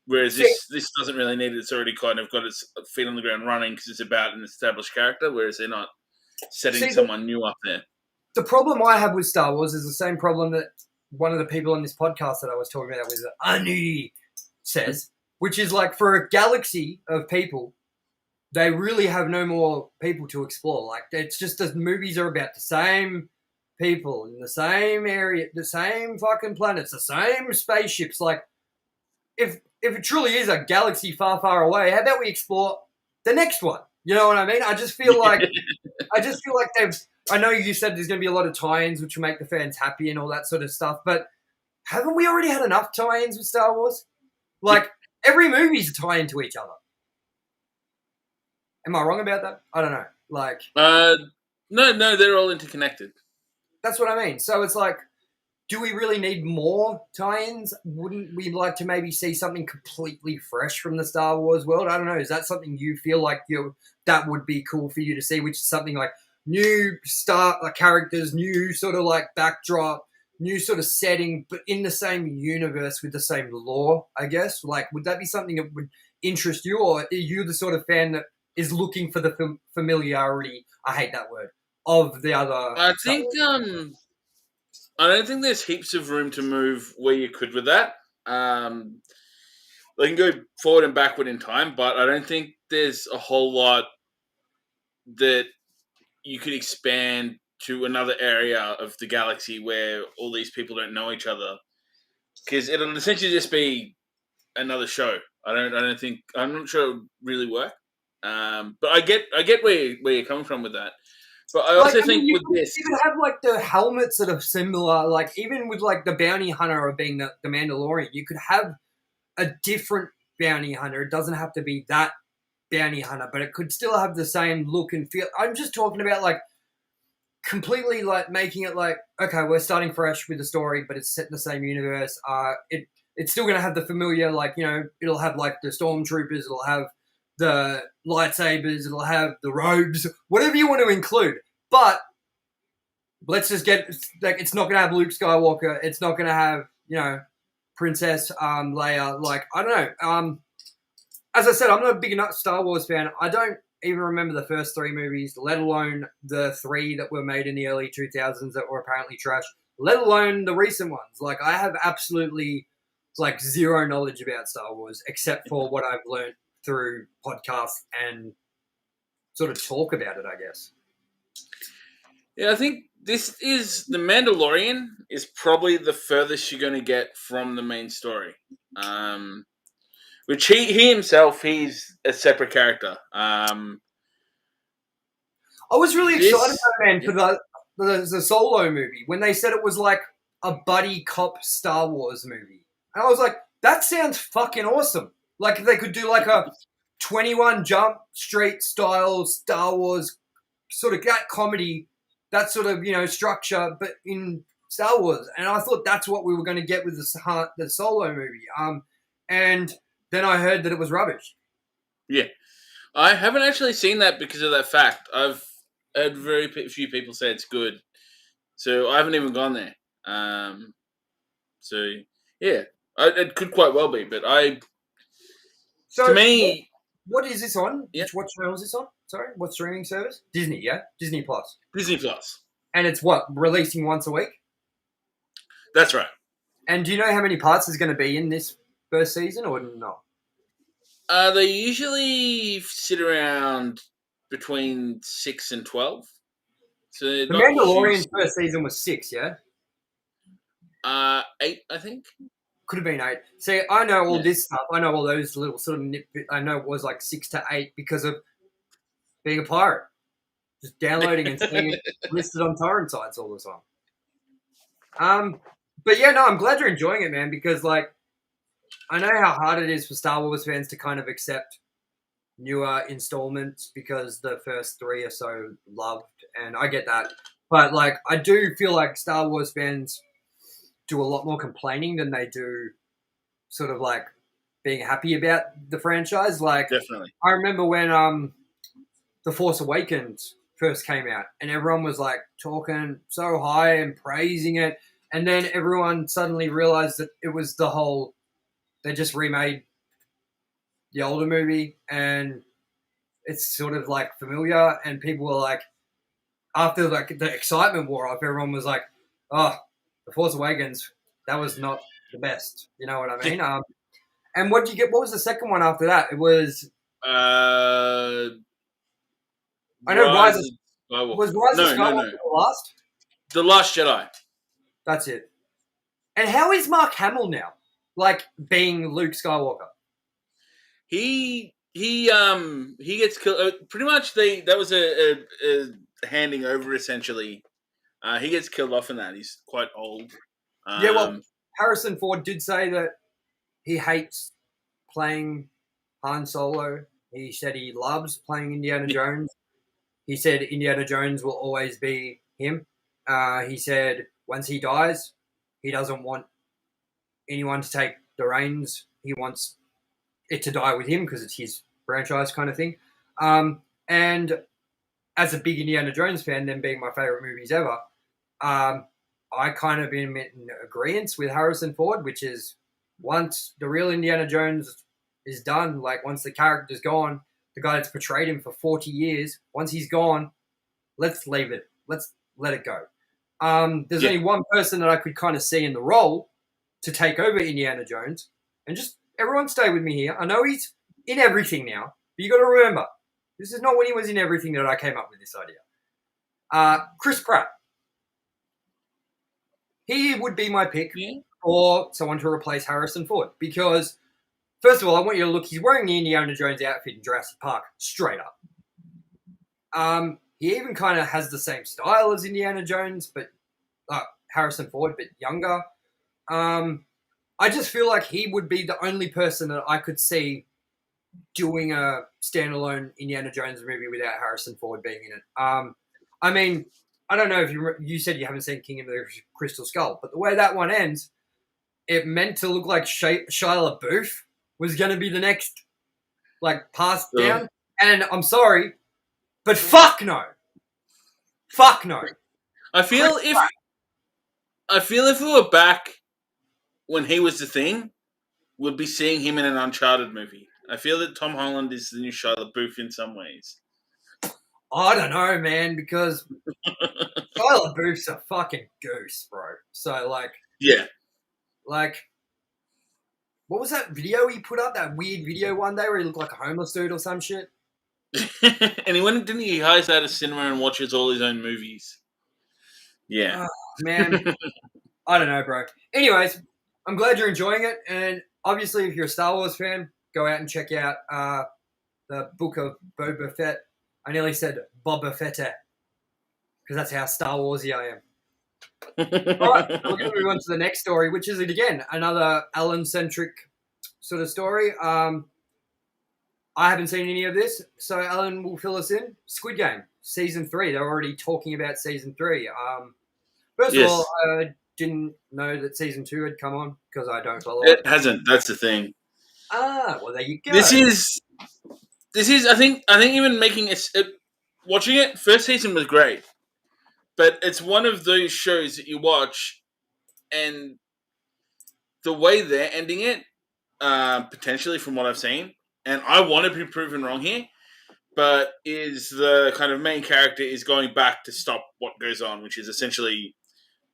Whereas this doesn't really need it. It's already kind of got its feet on the ground running because it's about an established character, whereas they're not setting someone new up there. The problem I have with Star Wars is the same problem that one of the people on this podcast that I was talking about with Anu says, which is like, for a galaxy of people, they really have no more people to explore. Like, it's just the movies are about the same people in the same area, the same fucking planets, the same spaceships. Like, if it truly is a galaxy far, far away, how about we explore the next one? You know what I mean? I just feel like they've. I know you said there's going to be a lot of tie-ins, which will make the fans happy and all that sort of stuff. But haven't we already had enough tie-ins with Star Wars? Like, every movie's a tie-in to each other. Am I wrong about that? I don't know. Like, no, they're all interconnected. That's what I mean. So it's like, do we really need more tie-ins? Wouldn't we like to maybe see something completely fresh from the Star Wars world? I don't know. Is that something you feel like that would be cool for you to see, which is something like new characters, new sort of like backdrop, new sort of setting, but in the same universe with the same lore, I guess? Like, would that be something that would interest you, or are you the sort of fan that is looking for the familiarity, I hate that word, of the other... I think... I don't think there's heaps of room to move where you could with that. They can go forward and backward in time, but I don't think there's a whole lot that you could expand to another area of the galaxy where all these people don't know each other, because it'll essentially just be another show. I'm not sure it would really work. But I get where you're coming from with that. But I also think with this... You could have, like, the helmets that are similar, like, even with, like, the bounty hunter of being the Mandalorian, you could have a different bounty hunter. It doesn't have to be that bounty hunter, but it could still have the same look and feel. I'm just talking about, like, completely, like, making it like, okay, we're starting fresh with the story, but it's set in the same universe. It's still going to have the familiar, like, you know, it'll have, like, the stormtroopers, it'll have the lightsabers, it'll have the robes, whatever you want to include. But let's just get, like, it's not going to have Luke Skywalker. It's not going to have, you know, Princess Leia. Like, I don't know. As I said, I'm not a big enough Star Wars fan. I don't even remember the first three movies, let alone the three that were made in the early 2000s that were apparently trash, let alone the recent ones. Like, I have absolutely, like, zero knowledge about Star Wars except for what I've learned through podcasts and sort of talk about it, I guess. Yeah, I think this is... The Mandalorian is probably the furthest you're going to get from the main story. Which he himself, he's a separate character. I was really excited, man, for the Solo movie when they said it was like a buddy cop Star Wars movie. And I was like, that sounds fucking awesome. Like, if they could do like a 21 Jump Street style Star Wars sort of that comedy, that sort of, you know, structure, but in Star Wars. And I thought that's what we were going to get with the Solo movie. And then I heard that it was rubbish. Yeah. I haven't actually seen that because of that fact. I've heard very few people say it's good. So I haven't even gone there. So, yeah. It could quite well be, but to me... What is this on? Yeah. What channel is this on? Sorry, what streaming service? Disney, yeah? Disney Plus. Disney Plus. And it's what? Releasing once a week? That's right. And do you know how many parts there's going to be in this first season or not? They usually sit around between 6 and 12. So the Mandalorian's first season was 6, yeah? 8, I think. Could have been 8. See, I know all this stuff. I know all those little sort of nitbits. I know it was like 6 to 8 because of being a pirate. just downloading and seeing it listed on torrent sites all the time. But yeah, no, I'm glad you're enjoying it, man, because like I know how hard it is for Star Wars fans to kind of accept newer installments because the first 3 are so loved, and I get that. But like I do feel like Star Wars fans do a lot more complaining than they do sort of like being happy about the franchise. Like Definitely. I remember when The Force Awakens first came out and everyone was like talking so high and praising it, and then everyone suddenly realized that it was the whole, they just remade the older movie and it's sort of like familiar, and people were like, after like the excitement wore off, everyone was like, oh, The Force Awakens, that was not the best. You know what I mean? And what did you get? What was the second one after that? It was I know Rise of Skywalker. Was Rise of Skywalker No. the last? The Last Jedi. That's it. And how is Mark Hamill now? Like being Luke Skywalker? He gets killed. Pretty much that was a handing over essentially. He gets killed off in that. He's quite old. Yeah, well, Harrison Ford did say that he hates playing Han Solo. He said he loves playing Indiana Jones. He said Indiana Jones will always be him. He said once he dies, he doesn't want anyone to take the reins. He wants it to die with him because it's his franchise kind of thing. And as a big Indiana Jones fan, them being my favorite movies ever, I kind of am in agreement with Harrison Ford, which is once the real Indiana Jones is done, like once the character's gone, the guy that's portrayed him for 40 years, once he's gone, let's leave it. Let's let it go. There's only one person that I could kind of see in the role to take over Indiana Jones, and just everyone stay with me here. I know he's in everything now, but you got to remember, this is not when he was in everything that I came up with this idea. Chris Pratt. He would be my pick for someone to replace Harrison Ford because, first of all, I want you to look. He's wearing the Indiana Jones outfit in Jurassic Park, straight up. He even kind of has the same style as Indiana Jones, but Harrison Ford, but younger. I just feel like he would be the only person that I could see doing a standalone Indiana Jones movie without Harrison Ford being in it. I mean, I don't know if you said you haven't seen King of the Crystal Skull, but the way that one ends, it meant to look like Shia LaBeouf was going to be the next, like, passed down. And I'm sorry, but fuck no. Fuck no. I feel if we were back when he was the thing, we'd be seeing him in an Uncharted movie. I feel that Tom Holland is the new Shia LaBeouf in some ways. I don't know, man, because Shia LaBeouf's a fucking goose, bro. So, like... Yeah. Like, what was that video he put up? That weird video one day where he looked like a homeless dude or some shit? And didn't he hires out of cinema and watches all his own movies? Yeah. Oh, man. I don't know, bro. Anyways, I'm glad you're enjoying it. And obviously, if you're a Star Wars fan, go out and check out the book of Boba Fett. I nearly said Boba Fett because that's how Star Warsy I am. All right, we're going to move on to the next story, which is, again, another Alan-centric sort of story. I haven't seen any of this, so Alan will fill us in. Squid Game, Season 3. They're already talking about Season 3. First of all, I didn't know that Season 2 had come on because I don't follow it. It hasn't. That's the thing. Well, there you go. This is. I think even making it, watching it. First season was great, but it's one of those shows that you watch, and the way they're ending it, potentially from what I've seen, and I want to be proven wrong here, but is the kind of main character is going back to stop what goes on, which is essentially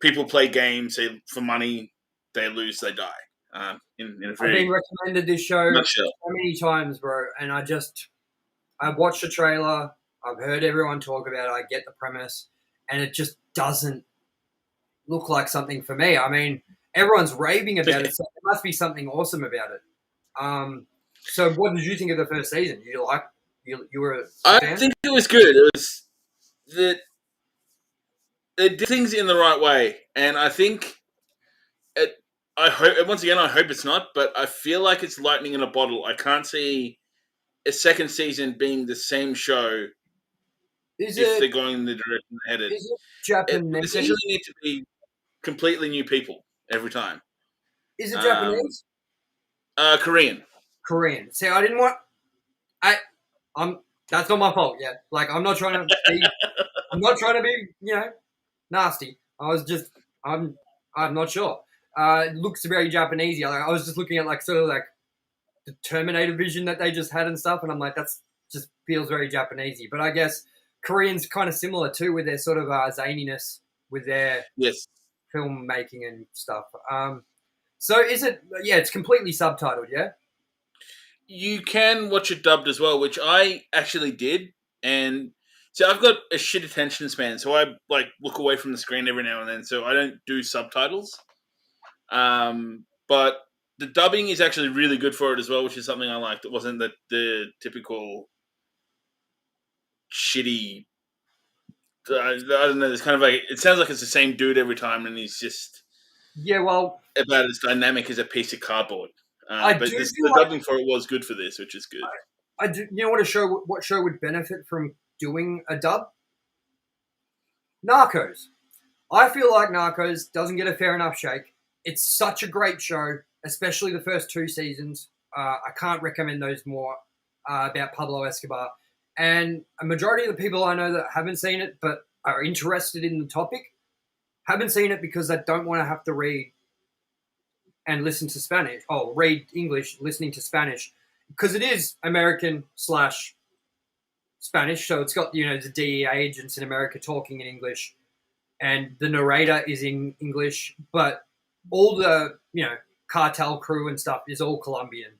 people play games for money, they lose, they die. I've been recommended this show so many times, bro, and I watched the trailer, I've heard everyone talk about it, I get the premise, and it just doesn't look like something for me. I mean, everyone's raving about it, so there must be something awesome about it. So what did you think of the first season? You were a fan? I think it was good. that they did things in the right way, and I think it. I hope once again. I hope it's not, but I feel like it's lightning in a bottle. I can't see a second season being the same show if they're going in the direction they're headed. Is it It would Japanese? essentially need to be completely new people every time. Is it Japanese? Korean. Korean. See, I didn't want. That's not my fault. Yeah, like I'm not trying to be. I'm not trying to be, nasty. I'm not sure. It looks very Japanesey. Like, I was just looking at sort of the Terminator vision that they just had and stuff, and I'm like, that's just feels very Japanesey. But I guess Koreans kind of similar too with their sort of zaniness with their filmmaking and stuff. So is it? Yeah, it's completely subtitled. Yeah. You can watch it dubbed as well, which I actually did, and so I've got a shit attention span, so I look away from the screen every now and then, so I don't do subtitles. But the dubbing is actually really good for it as well, which is something I liked. It wasn't the typical shitty. I don't know. It's kind of it sounds like it's the same dude every time, and he's just about as dynamic as a piece of cardboard. But the dubbing for it was good for this, which is good. I do. You know what show would benefit from doing a dub? Narcos. I feel like Narcos doesn't get a fair enough shake. It's such a great show, especially the first 2 seasons. I can't recommend those more about Pablo Escobar. And a majority of the people I know that haven't seen it but are interested in the topic haven't seen it because they don't want to have to read and listen to Spanish. Oh, read English, listening to Spanish. Because it is American/Spanish, so it's got, the DEA agents in America talking in English, and the narrator is in English, but all the, cartel crew and stuff is all Colombian.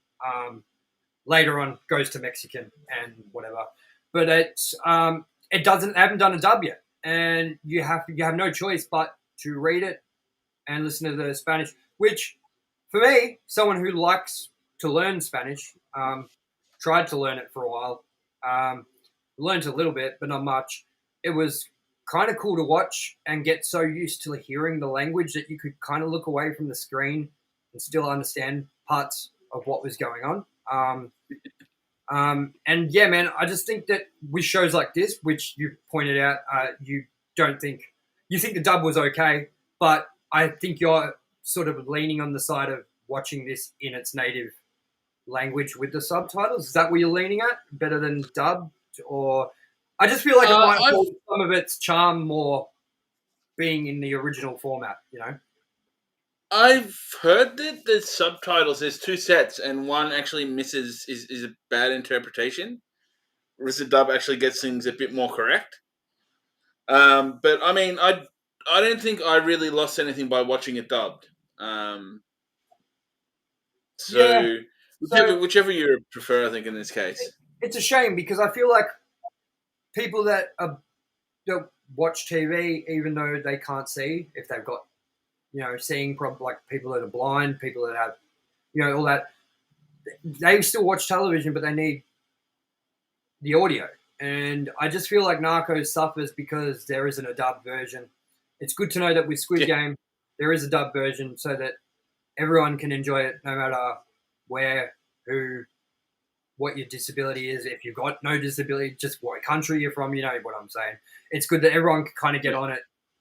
Later on goes to Mexican and whatever. But it's they haven't done a dub yet, and you have no choice but to read it and listen to the Spanish, which for me, someone who likes to learn Spanish, tried to learn it for a while, learned a little bit, but not much. It was kind of cool to watch and get so used to hearing the language that you could kind of look away from the screen and still understand parts of what was going on. And yeah, man, I just think that with shows like this, which you pointed out, you think the dub was okay, but I think you're sort of leaning on the side of watching this in its native language with the subtitles. Is that what you're leaning at? Better than dubbed? Or I just feel like it might hold some of its charm more being in the original format, I've heard that the subtitles, there's 2 sets, and one actually misses, is a bad interpretation, whereas the dub actually gets things a bit more correct. But I mean, I don't think I really lost anything by watching it dubbed. Whichever you prefer, I think, in this case. It's a shame because I feel like people that watch TV, even though they can't see, if they've got, seeing problems, like people that are blind, people that have, all that, they still watch television, but they need the audio. And I just feel like Narcos suffers because there isn't a dubbed version. It's good to know that with Squid Game, there is a dubbed version so that everyone can enjoy it no matter where, who, what your disability is. If you've got no disability, just what country you're from, you know what I'm saying. It's good that everyone can kind of get on it,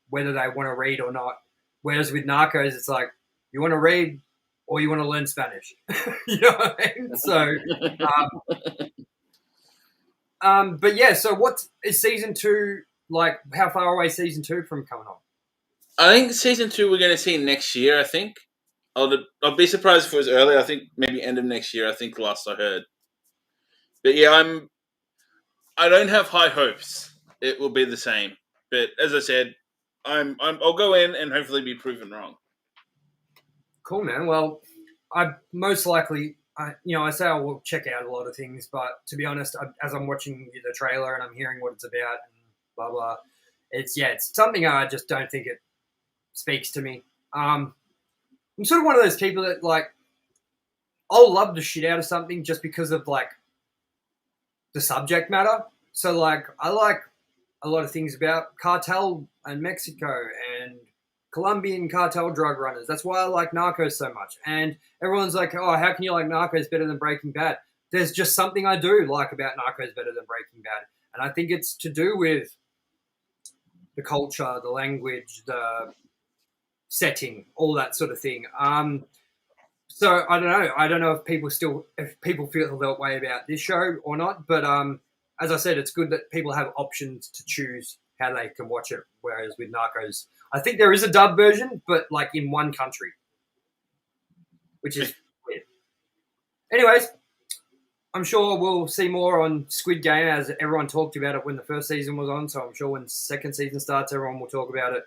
whether they want to read or not. Whereas with Narcos, it's like, you want to read or you want to learn Spanish. You know what I mean? So, but yeah, so what is season 2, like, how far away is season 2 from coming on? I think season 2 we're going to see next year, I think. I'll be surprised if it was early. I think maybe end of next year, I think last I heard. But yeah, I don't have high hopes it will be the same. But as I said, I'll go in and hopefully be proven wrong. Cool, man. Well, I most likely, I say I will check out a lot of things, but to be honest, as I'm watching the trailer and I'm hearing what it's about and blah blah, it's something I just don't think it speaks to me. I'm sort of one of those people that, like, I'll love the shit out of something just because of, like, the subject matter. So, like, I a lot of things about cartel and Mexico and Colombian cartel drug runners. That's why I like Narcos so much. And everyone's like, oh, how can you like Narcos better than Breaking Bad? There's just something I do like about Narcos better than Breaking Bad. And I think it's to do with the culture, the language, the setting, all that sort of thing. So I don't know. I don't know if people feel that way about this show or not. But as I said, it's good that people have options to choose how they can watch it. Whereas with Narcos, I think there is a dub version, but like in one country, which is weird. Anyways, I'm sure we'll see more on Squid Game as everyone talked about it when the first season was on. So I'm sure when the second season starts, everyone will talk about it.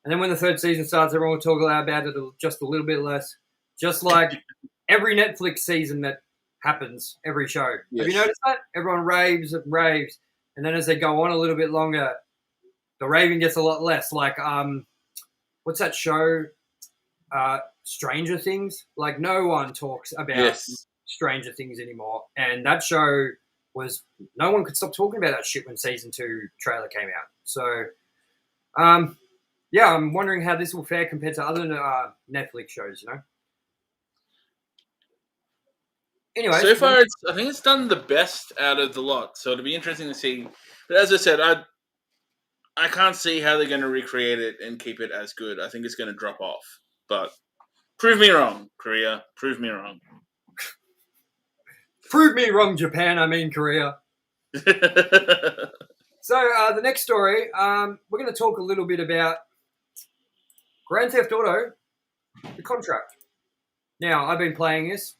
And then when the third season starts, everyone will talk about it just a little bit less. Just like every Netflix season that happens, every show. Yes. Have you noticed that? Everyone raves and raves. And then as they go on a little bit longer, the raving gets a lot less. Like, what's that show? Stranger Things. Like, no one talks about Stranger Things anymore. And that show was, no one could stop talking about that shit when season 2 trailer came out. So, yeah, I'm wondering how this will fare compared to other Netflix shows, you know? Anyway, so far, I think it's done the best out of the lot. So it'll be interesting to see. But as I said, I can't see how they're going to recreate it and keep it as good. I think it's going to drop off. But prove me wrong, Korea. Prove me wrong. Prove me wrong, Japan. I mean Korea. So the next story, we're going to talk a little bit about Grand Theft Auto, the contract. Now, I've been playing this.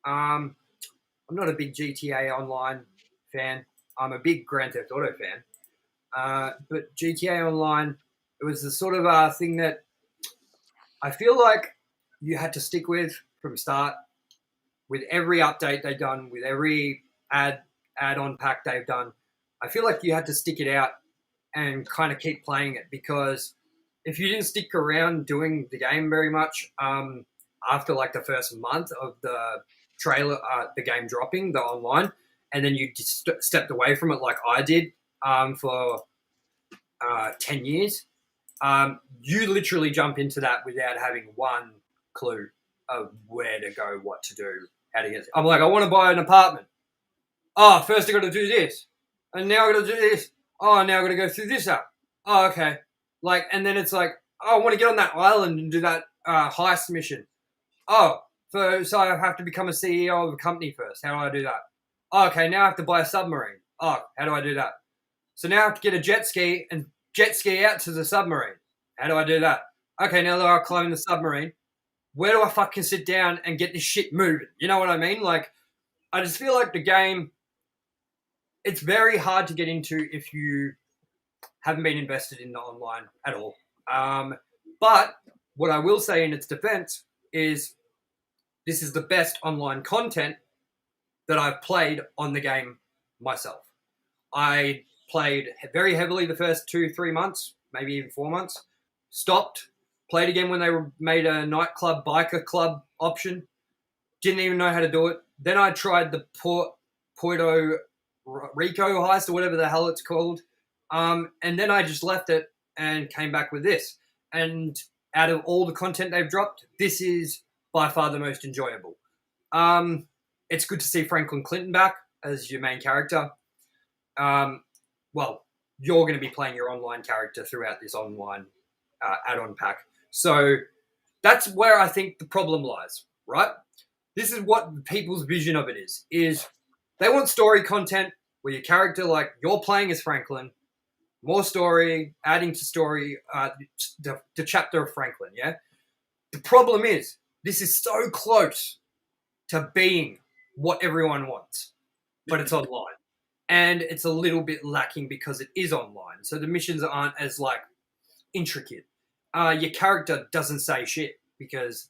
I'm not a big GTA Online fan. I'm a big Grand Theft Auto fan. But GTA Online, it was the sort of thing that I feel like you had to stick with from start. With every update they've done, with every add-on pack they've done, I feel like you had to stick it out and kind of keep playing it, because if you didn't stick around doing the game very much, after like the first month of the trailer, the game dropping, the online, and then you just stepped away from it like I did for 10 years, you literally jump into that without having one clue of where to go, what to do, how to get it. I'm like, I want to buy an apartment. Oh, first I got to do this. And now I got to do this. Oh, now I got to go through this app. Oh, okay. Like, and then it's like, oh, I want to get on that island and do that heist mission. Oh, so I have to become a CEO of a company first. How do I do that? Oh, okay, now I have to buy a submarine. Oh, how do I do that? So now I have to get a jet ski and jet ski out to the submarine. How do I do that? Okay, now that I've climbed the submarine, where do I fucking sit down and get this shit moving? You know what I mean? Like, I just feel like the game, it's very hard to get into if you haven't been invested in the online at all. But what I will say in its defense is this is the best online content that I've played on the game myself. I played very heavily the first 2-3 months, maybe even 4 months, stopped, played again when they made a nightclub, biker club option, didn't even know how to do it. Then I tried the Puerto Rico heist or whatever the hell it's called. And then I just left it and came back with this. And out of all the content they've dropped, this is by far the most enjoyable. It's good to see Franklin Clinton back as your main character. Well, you're going to be playing your online character throughout this online add-on pack. So that's where I think the problem lies, right? This is what people's vision of it is they want story content where your character, like you're playing as Franklin, more story, adding to story, the chapter of Franklin, yeah? The problem is this is so close to being what everyone wants, but it's online. And it's a little bit lacking because it is online. So the missions aren't as, like, intricate. Your character doesn't say shit because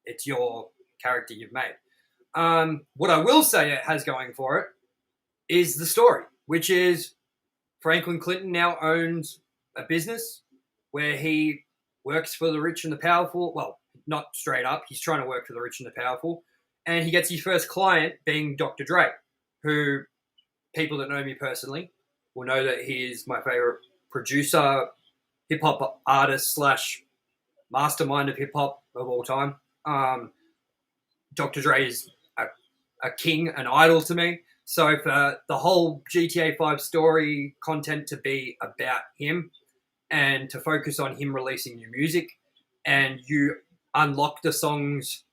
it's your character you've made. What I will say it has going for it is the story, which is Franklin Clinton now owns a business where he works for the rich and the powerful. Well, not straight up. He's trying to work for the rich and the powerful. And he gets his first client being Dr. Dre, who, people that know me personally, will know that he is my favorite producer, hip hop artist / mastermind of hip hop of all time. Dr. Dre is a king, an idol to me. So for the whole GTA 5 story content to be about him and to focus on him releasing new music, and you unlock the songs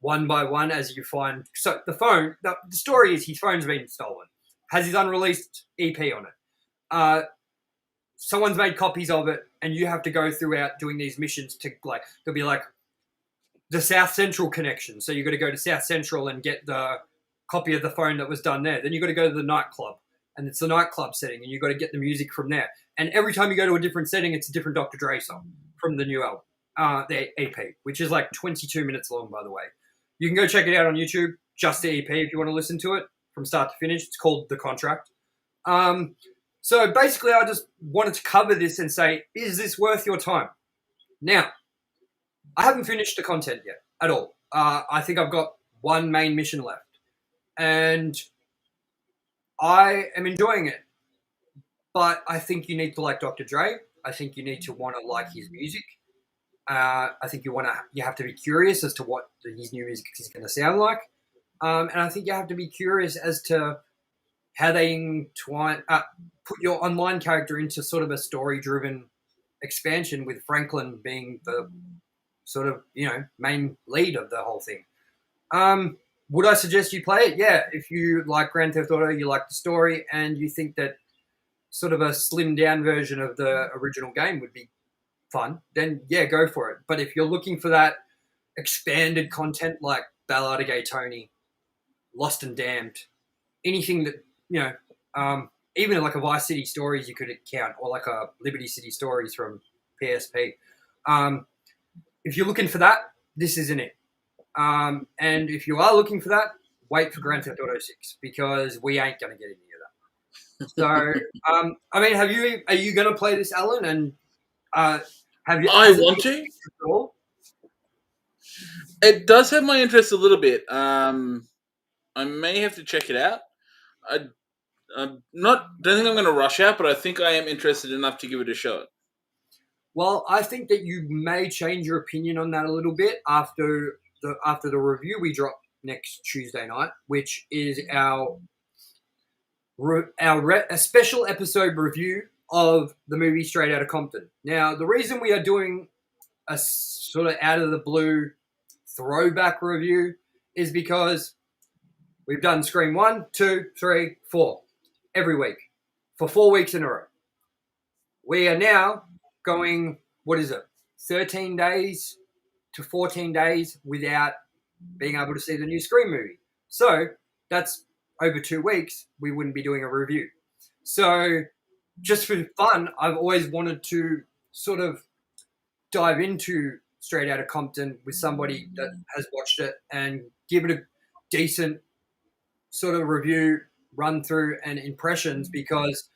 one by one as you find. So the story is his phone's been stolen, has his unreleased EP on it. Someone's made copies of it, and you have to go throughout doing these missions to there'll be the South Central connection. So you got to go to South Central and get the copy of the phone that was done there. Then you got to go to the nightclub, and it's the nightclub setting, and you got to get the music from there. And every time you go to a different setting, it's a different Dr. Dre song from the new album, the EP, which is 22 minutes long, by the way. You can go check it out on YouTube, just the EP, if you want to listen to it from start to finish. It's called The Contract. So basically, I just wanted to cover this and say, is this worth your time? Now, I haven't finished the content yet at all. I think I've got one main mission left. And I am enjoying it. But I think you need to like Dr. Dre. I think you need to want to like his music. I think you have to be curious as to what his new music is going to sound like. And I think you have to be curious as to how they entwine, put your online character into sort of a story-driven expansion, with Franklin being the sort of, main lead of the whole thing. Would I suggest you play it? Yeah, if you like Grand Theft Auto, you like the story, and you think that sort of a slimmed-down version of the original game would be fun, then yeah, go for it. But if you're looking for that expanded content like Ballad of Gay Tony, Lost and Damned, anything that, even like a Vice City Stories you could count, or like a Liberty City Stories from PSP. If you're looking for that, this isn't it. And if you are looking for that, wait for Grand Theft Auto 6, because we ain't going to get any of that. So, are you going to play this, Alan? And have you? I want to. It does have my interest a little bit. I may have to check it out. Don't think I'm going to rush out, but I think I am interested enough to give it a shot. Well, I think that you may change your opinion on that a little bit after the review we drop next Tuesday night, which is a special episode review of the movie Straight Outta Compton. Now, the reason we are doing a sort of out of the blue throwback review is because we've done Scream 1, 2, 3, 4 every week for 4 weeks in a row. We are now going, 13 days to 14 days without being able to see the new Scream movie. So that's over 2 weeks, we wouldn't be doing a review. So just for fun, I've always wanted to sort of dive into Straight Outta Compton with somebody that has watched it and give it a decent sort of review, run through, and impressions, because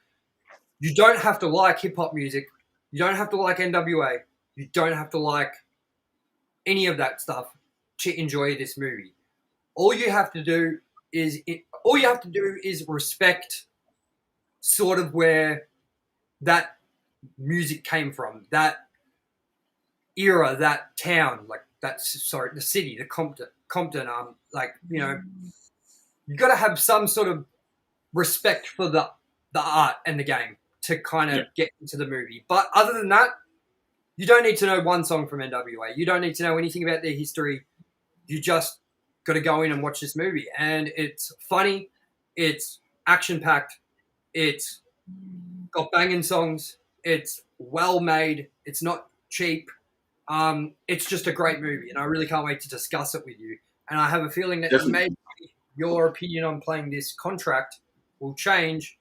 you don't have to like hip-hop music. You don't have to like NWA. You don't have to like any of that stuff to enjoy this movie. All you have to do is respect sort of where that music came from, that era, that town, the city, the Compton. You got to have some sort of respect for the art and the game to kind of get into the movie. But other than that, you don't need to know one song from NWA. You don't need to know anything about their history. You just got to go in and watch this movie. And it's funny. It's action-packed. It's got banging songs. It's well-made. It's not cheap. It's just a great movie, and I really can't wait to discuss it with you. And I have a feeling that maybe your opinion on playing this contract will change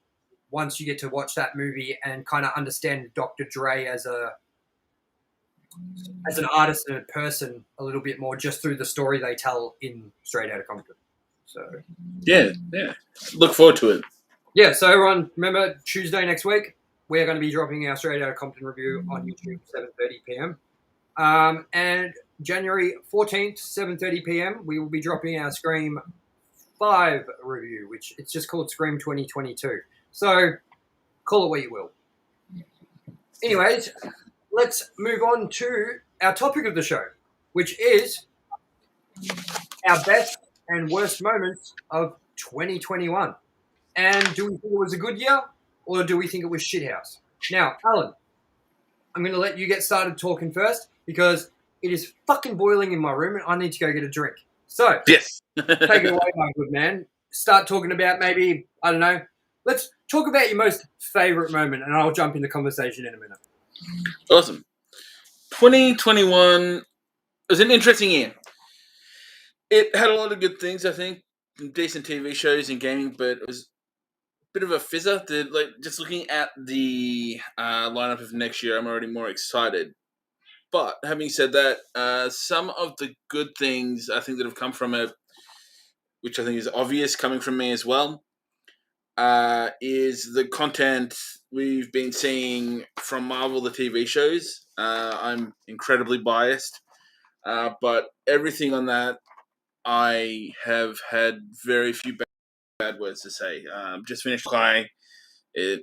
once you get to watch that movie and kind of understand Dr. Dre as an artist and a person a little bit more, just through the story they tell in Straight Outta Compton. So yeah, look forward to it. Yeah, so everyone, remember Tuesday next week we're going to be dropping our Straight Outta Compton review on YouTube, 7:30 p.m. And January 14th, 7:30 p.m. we will be dropping our Scream 5 review, which it's just called Scream 2022. So Call it what you will. Anyways, let's move on to our topic of the show, which is our best and worst moments of 2021. And do we think it was a good year, or do we think it was shithouse? Now, Alan, I'm going to let you get started talking first because it is fucking boiling in my room and I need to go get a drink. So, yes. Take it away, my good man. Start talking about maybe, I don't know, let's talk about your most favourite moment and I'll jump in the conversation in a minute. Awesome. 2021 was an interesting year. It had a lot of good things, I think, decent TV shows and gaming, but it was a bit of a fizzer. Just looking at the lineup of next year, I'm already more excited. But having said that, some of the good things I think that have come from it, which I think is obvious coming from me as well, is the content we've been seeing from Marvel, the TV shows. I'm incredibly biased, but everything on that, I have had very few bad words to say. Just finished High. It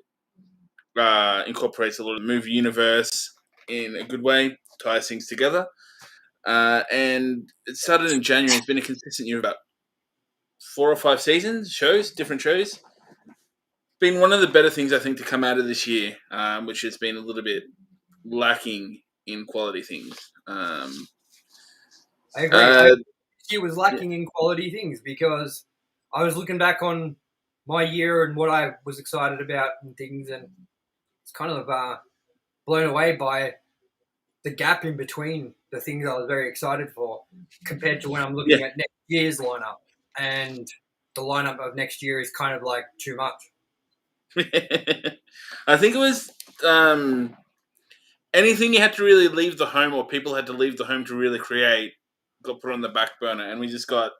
incorporates a lot of the movie universe in a good way, ties things together. And it started in January. It's been a consistent year of about 4 or 5 seasons, different shows. Been one of the better things, I think, to come out of this year, which has been a little bit lacking in quality things. I agree. It was lacking in quality things because I was looking back on my year and what I was excited about and things, and it's kind of blown away by the gap in between the things I was very excited for compared to when I'm looking at next year's lineup. And the lineup of next year is kind of like too much. I think it was anything you had to really leave the home or people had to leave the home to really create got put on the back burner, and we just got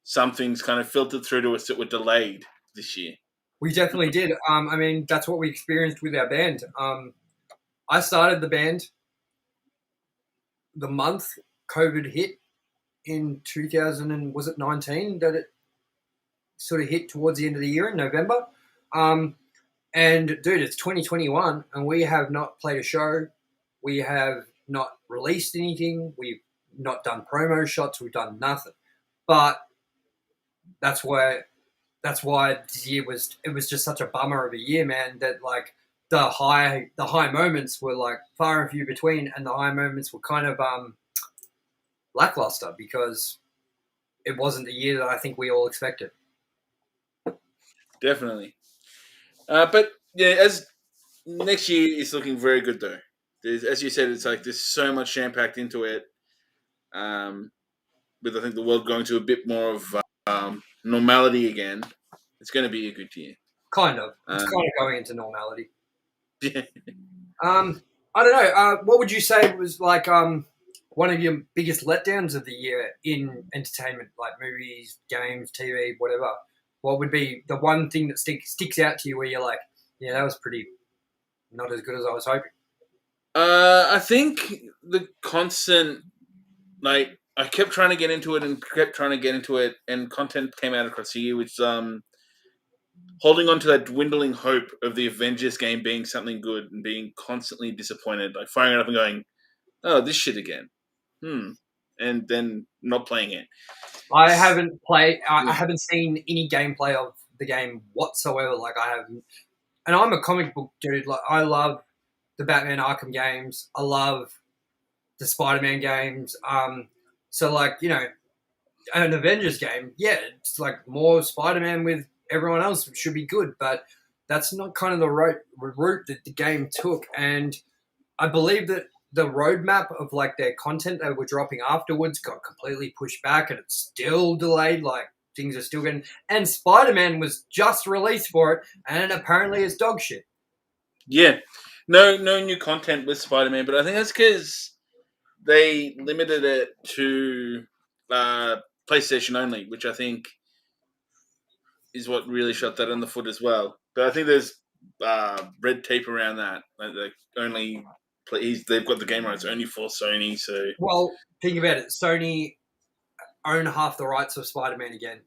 some things kind of filtered through to us that were delayed this year. We definitely did. I mean, that's what we experienced with our band. I started the band the month COVID hit in 2019 that it sort of hit towards the end of the year in November. And dude, it's 2021 and we have not played a show. We have not released anything. We've not done promo shots. We've done nothing. But that's why this year it was just such a bummer of a year, man, that like the high moments were like far and few between, and the high moments were kind of lackluster because it wasn't the year that I think we all expected. Definitely. But yeah, as next year is looking very good though. As you said, it's like there's so much jam packed into it. With I think the world going to a bit more of normality again, it's going to be a good year. Kind of. It's kind of going into normality. Yeah. I don't know. What would you say was like one of your biggest letdowns of the year in entertainment, like movies, games, TV, whatever? What would be the one thing that sticks out to you where you're like, yeah, that was pretty not as good as I was hoping? I think the constant, like, I kept trying to get into it and content came out across the year, which holding on to that dwindling hope of the Avengers game being something good and being constantly disappointed, like firing it up and going, oh, this shit again. And then not playing it. I haven't seen any gameplay of the game whatsoever. Like I haven't, and I'm a comic book dude. Like I love the Batman Arkham games. I love the Spider-Man games. So like, you know, an Avengers game, yeah, it's like more Spider-Man with everyone else should be good, but that's not kind of the route that the game took. And I believe that the roadmap of like their content they were dropping afterwards got completely pushed back and it's still delayed. Like things are still getting, and Spider-Man was just released for it and apparently it's dog shit. Yeah. No new content with Spider-Man, but I think that's because they limited it to PlayStation only, which I think is what really shot that in the foot as well. But I think there's red tape around that. Like only they've got the game rights only for Sony. So well, think about it. Sony own half the rights of Spider-Man again.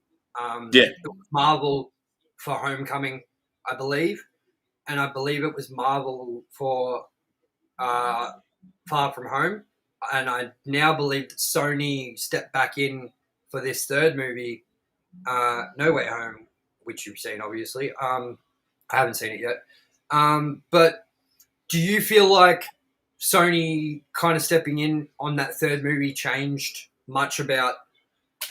Yeah, Marvel for Homecoming, I believe, and I believe it was Marvel for Far From Home, and I now believe that Sony stepped back in for this third movie, No Way Home, which you've seen, obviously. I haven't seen it yet. But do you feel like Sony kind of stepping in on that third movie changed much about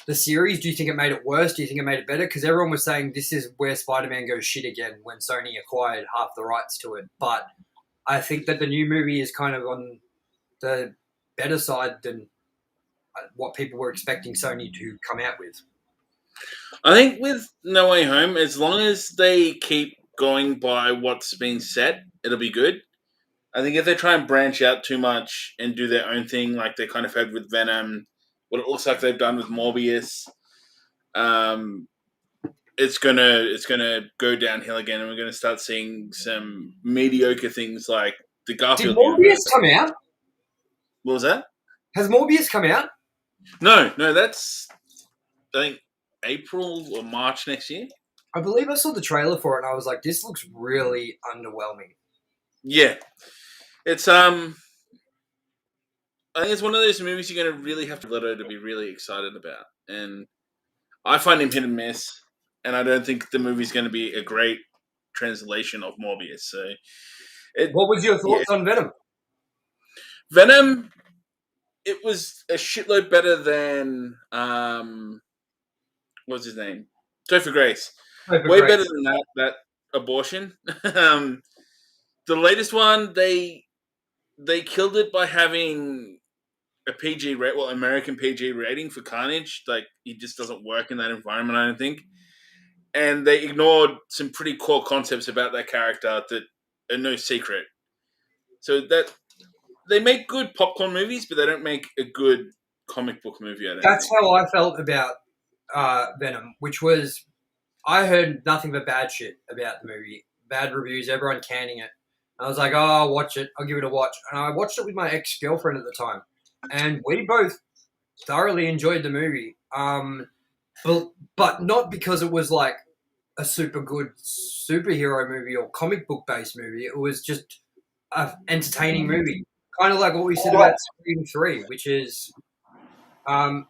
the series? Do you think it made it worse? Do you think it made it better? Because everyone was saying this is where Spider-Man goes shit again when Sony acquired half the rights to it. But I think that the new movie is kind of on the better side than what people were expecting Sony to come out with. I think with No Way Home, as long as they keep going by what's been said, it'll be good. I think if they try and branch out too much and do their own thing, like they kind of had with Venom, what it looks like they've done with Morbius, it's gonna go downhill again, and we're gonna start seeing some mediocre things like the Garfield. Did Morbius come out? What was that? Has Morbius come out? No, that's I think April or March next year. I believe I saw the trailer for it, and I was like, "This looks really underwhelming." Yeah, it's I think it's one of those movies you're going to really have to Leto to be really excited about, and I find him hit and miss, and I don't think the movie's going to be a great translation of Morbius. So, what was your thoughts on Venom? Venom, it was a shitload better than what's his name? Topher Grace. Way better than that abortion. The latest one, they killed it by having a PG rate, well, American PG rating for Carnage. Like, he just doesn't work in that environment, I don't think. And they ignored some pretty core concepts about that character that are no secret. So that they make good popcorn movies, but they don't make a good comic book movie. That's how I felt about Venom, which was, I heard nothing but bad shit about the movie. Bad reviews, everyone canning it. I was like, oh, I'll watch it. I'll give it a watch. And I watched it with my ex-girlfriend at the time. And we both thoroughly enjoyed the movie. But not because it was like a super good superhero movie or comic book-based movie. It was just an entertaining movie. Kind of like what we said about Scream 3, which is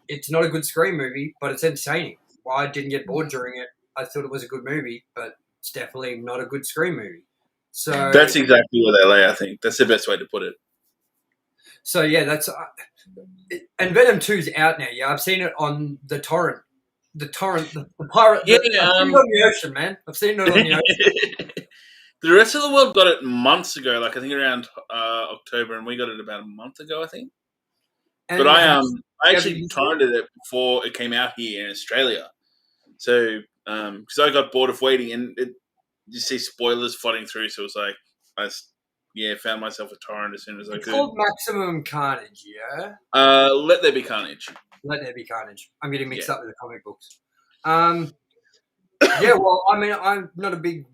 it's not a good Scream movie, but it's entertaining. Well, I didn't get bored during it. I thought it was a good movie, but it's definitely not a good Scream movie. So that's exactly where they lay, I think. That's the best way to put it. So, yeah, that's... and Venom 2's out now, yeah? I've seen it on the torrent. The pirate... Yeah, I've seen it on the ocean, man. I've seen it on the ocean. The rest of the world got it months ago, like I think around October, and we got it about a month ago, I think. And but I actually torrented it before it came out here in Australia. So, because I got bored of waiting, and you see spoilers flooding through, so it was like, found myself a torrent as soon as I could. It's called Maximum Carnage, yeah? Let There Be Carnage. Let There Be Carnage. I'm getting mixed up with the comic books. Yeah, well, I mean, I'm not a big,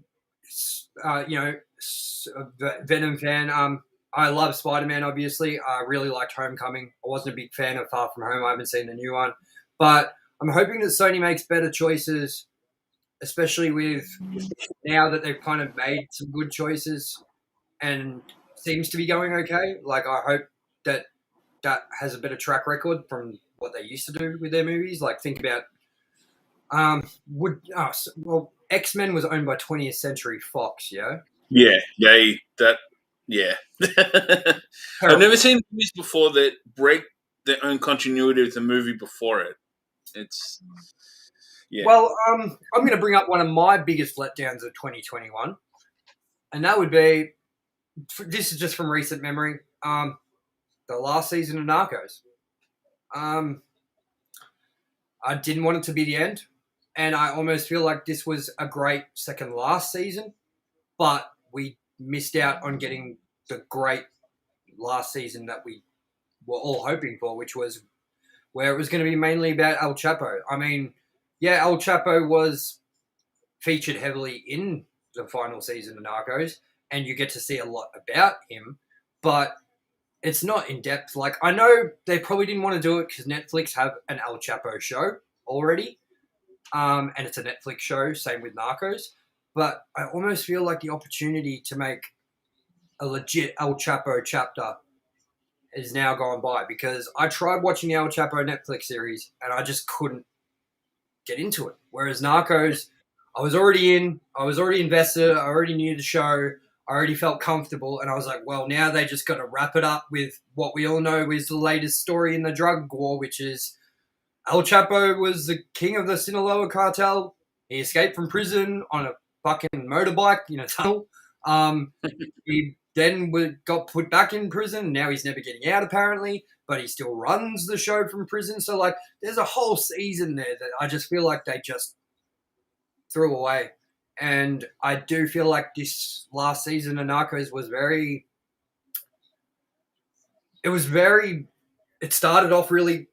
Venom fan. I love Spider-Man, obviously. I really liked Homecoming. I wasn't a big fan of Far From Home. I haven't seen the new one. But I'm hoping that Sony makes better choices, especially with now that they've kind of made some good choices and seems to be going okay. Like, I hope that has a better track record from what they used to do with their movies. Like, think about X-Men was owned by 20th Century Fox, yeah? Yeah. I've never seen movies before that break their own continuity with the movie before it. It's... Yeah. Well, I'm going to bring up one of my biggest letdowns of 2021, and that would be, this is just from recent memory, the last season of Narcos. I didn't want it to be the end, and I almost feel like this was a great second last season, but we missed out on getting the great last season that we were all hoping for, which was where it was going to be mainly about El Chapo. I mean, yeah, El Chapo was featured heavily in the final season of Narcos, and you get to see a lot about him, but it's not in depth. Like, I know they probably didn't want to do it because Netflix have an El Chapo show already, and it's a Netflix show, same with Narcos. but I almost feel like the opportunity to make a legit El Chapo chapter is now gone by, because I tried watching the El Chapo Netflix series and I just couldn't get into it. Whereas Narcos, I was already invested, I already knew the show, I already felt comfortable, and I was like, well, now they just got to wrap it up with what we all know is the latest story in the drug war, which is El Chapo was the king of the Sinaloa cartel. He escaped from prison on a fucking motorbike in a tunnel. He then got put back in prison. Now he's never getting out, apparently, but he still runs the show from prison. So, like, there's a whole season there that I just feel like they just threw away. And I do feel like this last season of Narcos was it started off really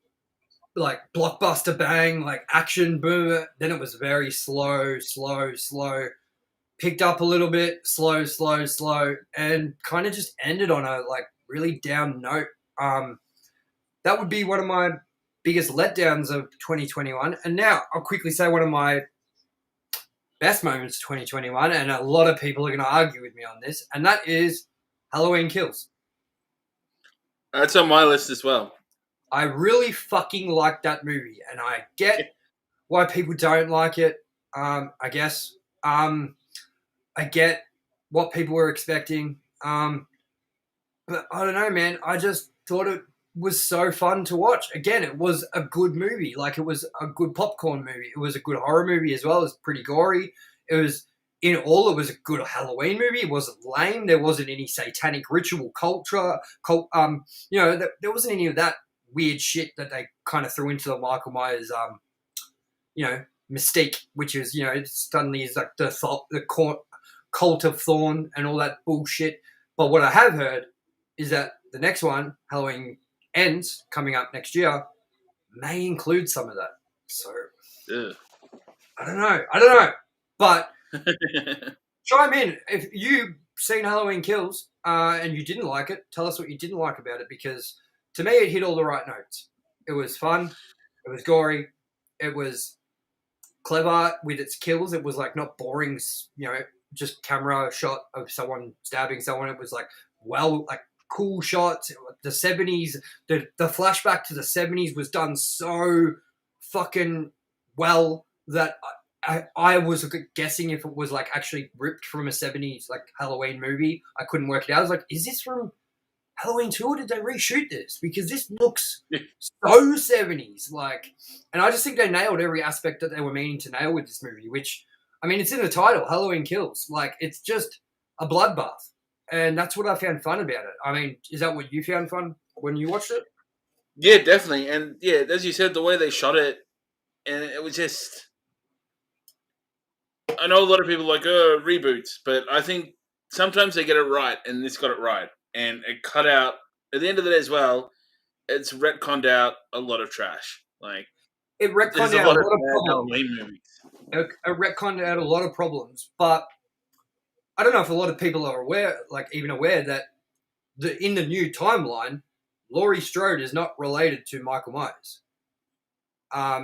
like blockbuster bang, like action boom. Then it was very slow. Picked up a little bit, slow, and kind of just ended on a like really down note. That would be one of my biggest letdowns of 2021. And now I'll quickly say one of my best moments of 2021, and a lot of people are going to argue with me on this, and that is Halloween Kills. That's on my list as well. I really fucking like that movie, and I get why people don't like it. I guess. I get what people were expecting. But I don't know, man. I just thought it was so fun to watch. Again, it was a good movie. Like, it was a good popcorn movie. It was a good horror movie as well. It was pretty gory. It was a good Halloween movie. It wasn't lame. There wasn't any satanic ritual culture. There wasn't any of that weird shit that they kind of threw into the Michael Myers, mystique, which is, suddenly is like the cult of Thorn and all that bullshit. But what I have heard is that the next one, Halloween Ends, coming up next year, may include some of that. So, I don't know. But chime in. If you've seen Halloween Kills and you didn't like it, tell us what you didn't like about it, because to me it hit all the right notes. It was fun. It was gory. It was clever with its kills. It was like not boring, just camera shot of someone stabbing someone. It was like, cool shots. The 70s, the flashback to the 70s was done so fucking well that I was guessing if it was like actually ripped from a 70s like Halloween movie. I couldn't work it out. I was like, is this from Halloween 2 or did they reshoot this? Because this looks so 70s. And I just think they nailed every aspect that they were meaning to nail with this movie, which, I mean, it's in the title, Halloween Kills. Like, it's just a bloodbath. And that's what I found fun about it. I mean, is that what you found fun when you watched it? Yeah, definitely. And yeah, as you said, the way they shot it, and it was just... I know a lot of people like, reboots, but I think sometimes they get it right, and this got it right. And it cut out, at the end of the day as well, it's retconned out a lot of trash. Like, it retconned out a lot of problems. Halloween movies. It retconned out a lot of problems, but I don't know if a lot of people are aware that in the new timeline, Laurie Strode is not related to Michael Myers.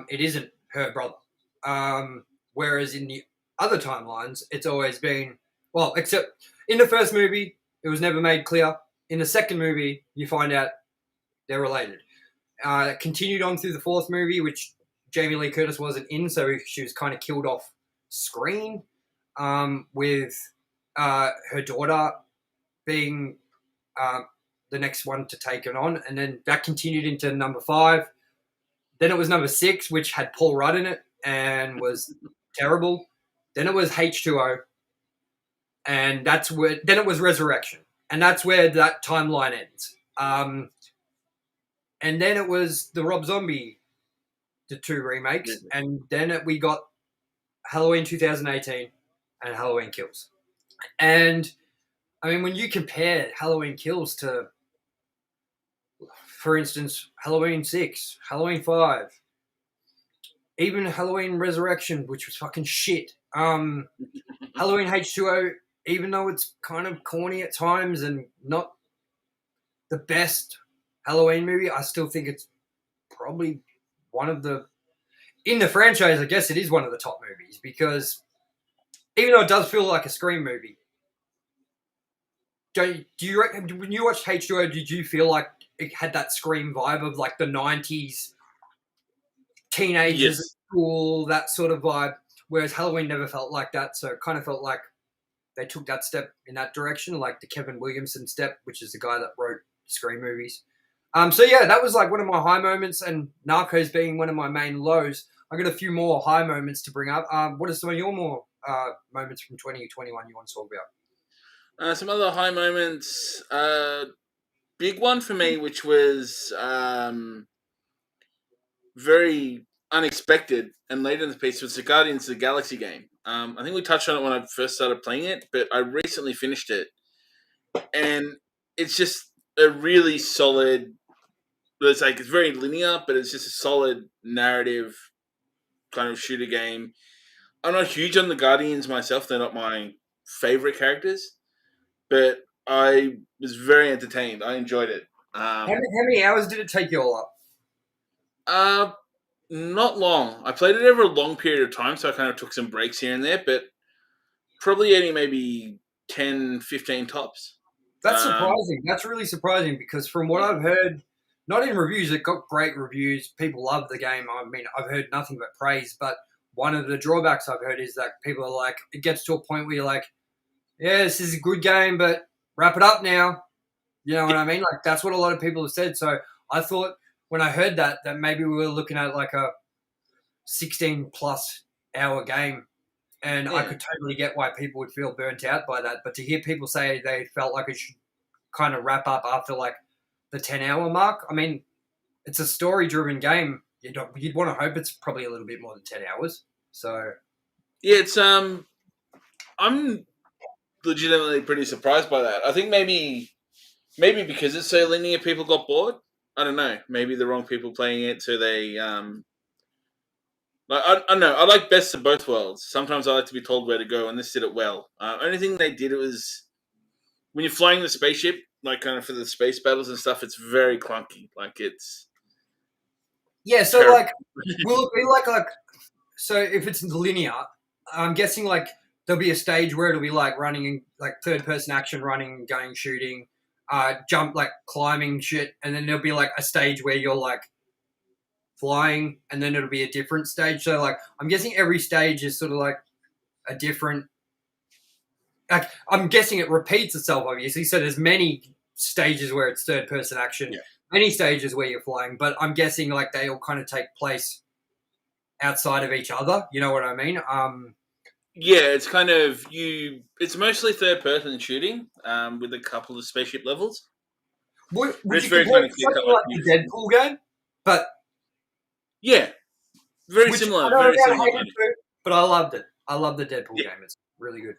It isn't her brother. Whereas in the other timelines, it's always been, except in the first movie, it was never made clear. In the second movie, you find out they're related. It continued on through the fourth movie, which Jamie Lee Curtis wasn't in, so she was kind of killed off screen, with her daughter being the next one to take it on. And then that continued into number 5. Then it was number 6, which had Paul Rudd in it and was terrible. Then it was H2O. And then it was Resurrection. And that's where that timeline ends. And then it was the Rob Zombie, the 2 remakes. And then we got Halloween 2018 and Halloween Kills. And, I mean, when you compare Halloween Kills to, for instance, Halloween 6, Halloween 5, even Halloween Resurrection, which was fucking shit. Halloween H2O, even though it's kind of corny at times and not the best Halloween movie, I still think it's probably one of the... In the franchise, I guess it is one of the top movies, because even though it does feel like a Scream movie. Do you reckon, when you watched H2O, did you feel like it had that Scream vibe of like the 90s teenagers at school, that sort of vibe? Whereas Halloween never felt like that, so it kind of felt like they took that step in that direction, like the Kevin Williamson step, which is the guy that wrote Scream movies. So yeah, that was like one of my high moments, and Narcos being one of my main lows. I got a few more high moments to bring up. What are some of your more moments from 2021 you want to talk about? Some other high moments. Big one for me, which was very unexpected and late in the piece, was the Guardians of the Galaxy game. I think we touched on it when I first started playing it, but I recently finished it. And it's just a really solid... It's very linear, but it's just a solid narrative kind of shooter game. I'm not huge on the Guardians myself. They're not my favorite characters, but I was very entertained. I enjoyed it. How many hours did it take you all up? Not long. I played it over a long period of time, so I kind of took some breaks here and there, but probably only maybe 10, 15 tops. That's surprising. That's really surprising because from what I've heard, not in reviews, it got great reviews. People love the game. I mean, I've heard nothing but praise, but one of the drawbacks I've heard is that people are like, it gets to a point where you're like, yeah, this is a good game, but wrap it up now. You know what I mean? Like, that's what a lot of people have said. So I thought when I heard that maybe we were looking at like a 16-plus hour game, and I could totally get why people would feel burnt out by that. But to hear people say they felt like it should kind of wrap up after like the 10-hour mark, I mean, it's a story-driven game. You'd want to hope it's probably a little bit more than 10 hours. So yeah, it's I'm legitimately pretty surprised by that. I think maybe because it's so linear, people got bored. I don't know. Maybe the wrong people playing it, so they I don't know. I like best of both worlds. Sometimes I like to be told where to go, and this did it well. Only thing they did, it was when you're flying the spaceship, like kind of for the space battles and stuff, it's very clunky. Like it's so terrible. like, will it be like so if it's linear, I'm guessing like there'll be a stage where it'll be like running, like third-person action, running, going, shooting, jump, like climbing shit, and then there'll be like a stage where you're like flying, and then it'll be a different stage. So like, I'm guessing every stage is sort of like a different. Like, I'm guessing it repeats itself, obviously. So there's many stages where it's third-person action, many stages where you're flying, but I'm guessing like they all kind of take place outside of each other. You know what I mean? Yeah, it's kind of it's mostly third-person shooting, with a couple of spaceship levels. Would it's you very compare kind it of to something like the Deadpool game? But yeah, very which similar. I don't Very know similar. how to do, but I loved it. I love the Deadpool game. It's really good.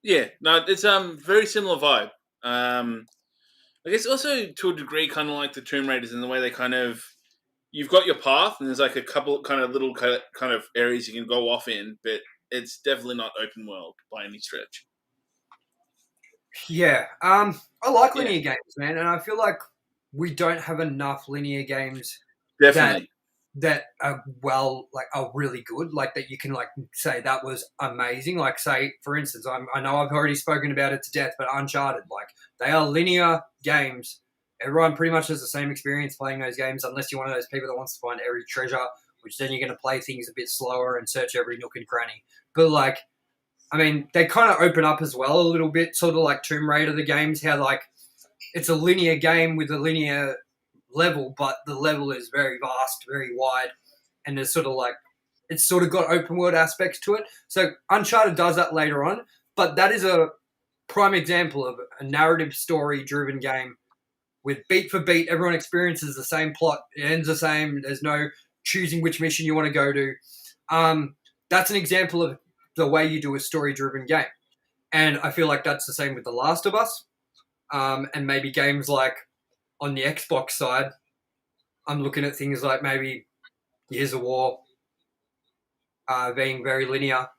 Yeah, no, it's very similar vibe. I guess also to a degree, kind of like the Tomb Raiders in the way they kind of you've got your path, and there's like a couple kind of little kind of areas you can go off in, but it's definitely not open world by any stretch. Yeah, I like linear games, man, and I feel like we don't have enough linear games Definitely. that are are really good, like that you can like say that was amazing. Like say, for instance, I know I've already spoken about it to death, but Uncharted, like they are linear games. Everyone pretty much has the same experience playing those games, unless you're one of those people that wants to find every treasure, which then you're going to play things a bit slower and search every nook and cranny. But like, I mean, they kind of open up as well a little bit, sort of like Tomb Raider, the games, how like it's a linear game with a linear level, but the level is very vast, very wide, and there's sort of like it's sort of got open world aspects to it. So Uncharted does that later on, but that is a prime example of a narrative story driven game with beat for beat, everyone experiences the same plot, it ends the same, there's no choosing which mission you want to go to. That's an example of the way you do a story driven game, and I feel like that's the same with The Last of Us, and maybe games like on the Xbox side, I'm looking at things like maybe Gears of War being very linear,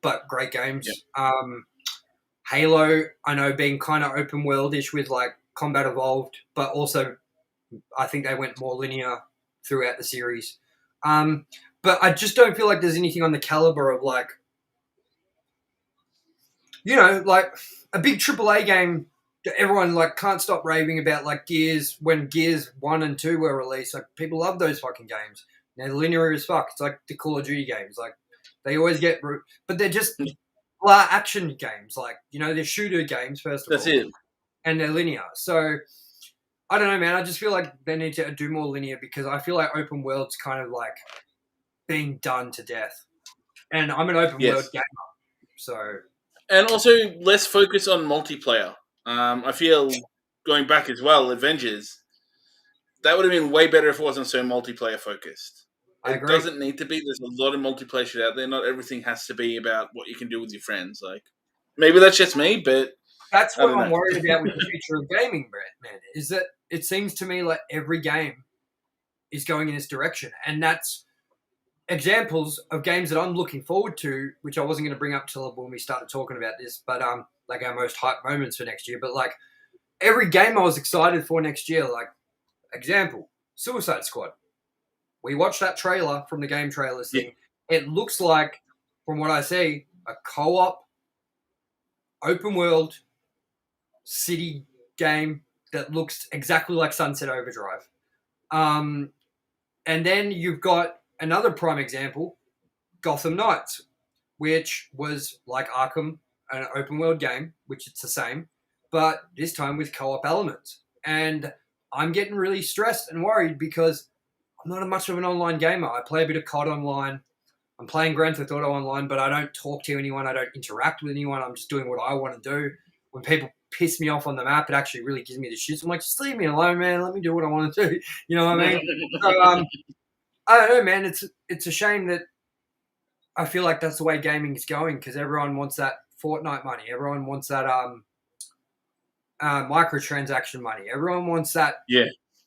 but great games. Halo, I know, being kind of open worldish with like Combat Evolved, but also I think they went more linear throughout the series. But I just don't feel like there's anything on the caliber of like you know, like a big AAA game that everyone like can't stop raving about, like Gears. When Gears 1 and 2 were released, like people love those fucking games. They're linear as fuck. It's like the Call of Duty games. Like they always get, but they're just action games. Like, you know, they're shooter games first of all. That's it. And they're linear. So I don't know, man. I just feel like they need to do more linear because I feel like open world's kind of like being done to death. And I'm an open world gamer, so. And also less focus on multiplayer. I feel going back as well, Avengers, that would have been way better if it wasn't so multiplayer focused. I It agree. doesn't need to be. There's a lot of multiplayer shit out there. Not everything has to be about what you can do with your friends. Like, maybe that's just me, but That's I what don't I'm know. worried about with the future of gaming, man, is that it seems to me like every game is going in this direction. And that's examples of games that I'm looking forward to, which I wasn't going to bring up till when we started talking about this, but like our most hype moments for next year. But like every game I was excited for next year, like example, Suicide Squad. We watched that trailer from the game trailers thing. It looks like, from what I see, a co-op, open world, city game that looks exactly like Sunset Overdrive. And then you've got another prime example, Gotham Knights, which was like Arkham, an open world game, which it's the same, but this time with co-op elements. And I'm getting really stressed and worried because I'm not much of an online gamer. I play a bit of COD online. I'm playing Grand Theft Auto online, but I don't talk to anyone. I don't interact with anyone. I'm just doing what I want to do. When people piss me off on the map, it actually really gives me the shits. I'm like, just leave me alone, man. Let me do what I want to do. You know what I mean? So, I don't know, man. It's a shame that I feel like that's the way gaming is going because everyone wants that Fortnite money. Everyone wants that microtransaction money. Everyone wants that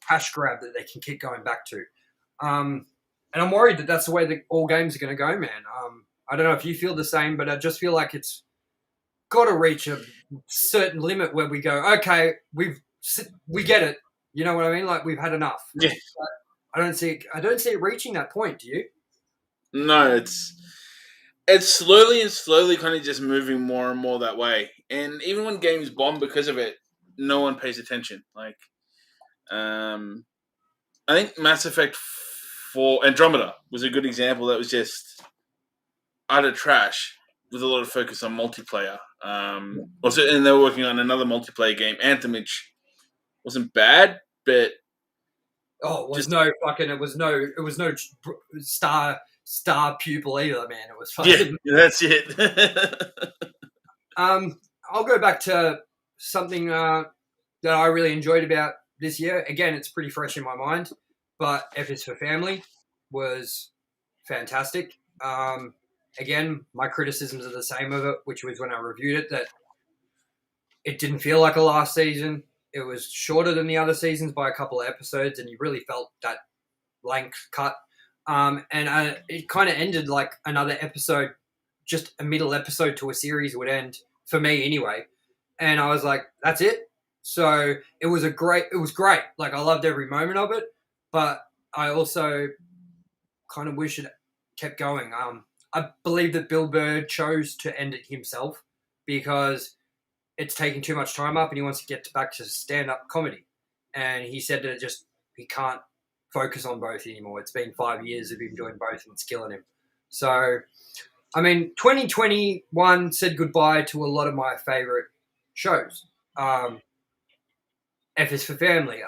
cash grab that they can keep going back to. And I'm worried that that's the way that all games are going to go, man. I don't know if you feel the same, but I just feel like it's got to reach a certain limit where we go, okay, we get it. You know what I mean? Like we've had enough. Yeah. But I don't see it reaching that point. Do you? No, it's slowly kind of just moving more and more that way. And even when games bomb because of it, no one pays attention. Like, I think Mass Effect 4 Andromeda was a good example. That was just utter trash with a lot of focus on multiplayer. Also, and they were working on another multiplayer game, Anthem, which wasn't bad, but it was no star pupil either, man. It was fucking. Yeah, that's it. I'll go back to something that I really enjoyed about this year. Again, it's pretty fresh in my mind, but F is for Family was fantastic. Again, my criticisms are the same of it, which was when I reviewed it, that it didn't feel like a last season. It was shorter than the other seasons by a couple of episodes, and you really felt that length cut. And it kind of ended like another episode, just a middle episode to a series would end, for me anyway. And I was like, that's it. So it was great. Like I loved every moment of it, but I also kind of wish it kept going. I believe that Bill Burr chose to end it himself because it's taking too much time up and he wants to get back to stand-up comedy. And he said that he can't focus on both anymore. It's been 5 years of him doing both and it's killing him. So, I mean, 2021 said goodbye to a lot of my favorite shows. F is for Family,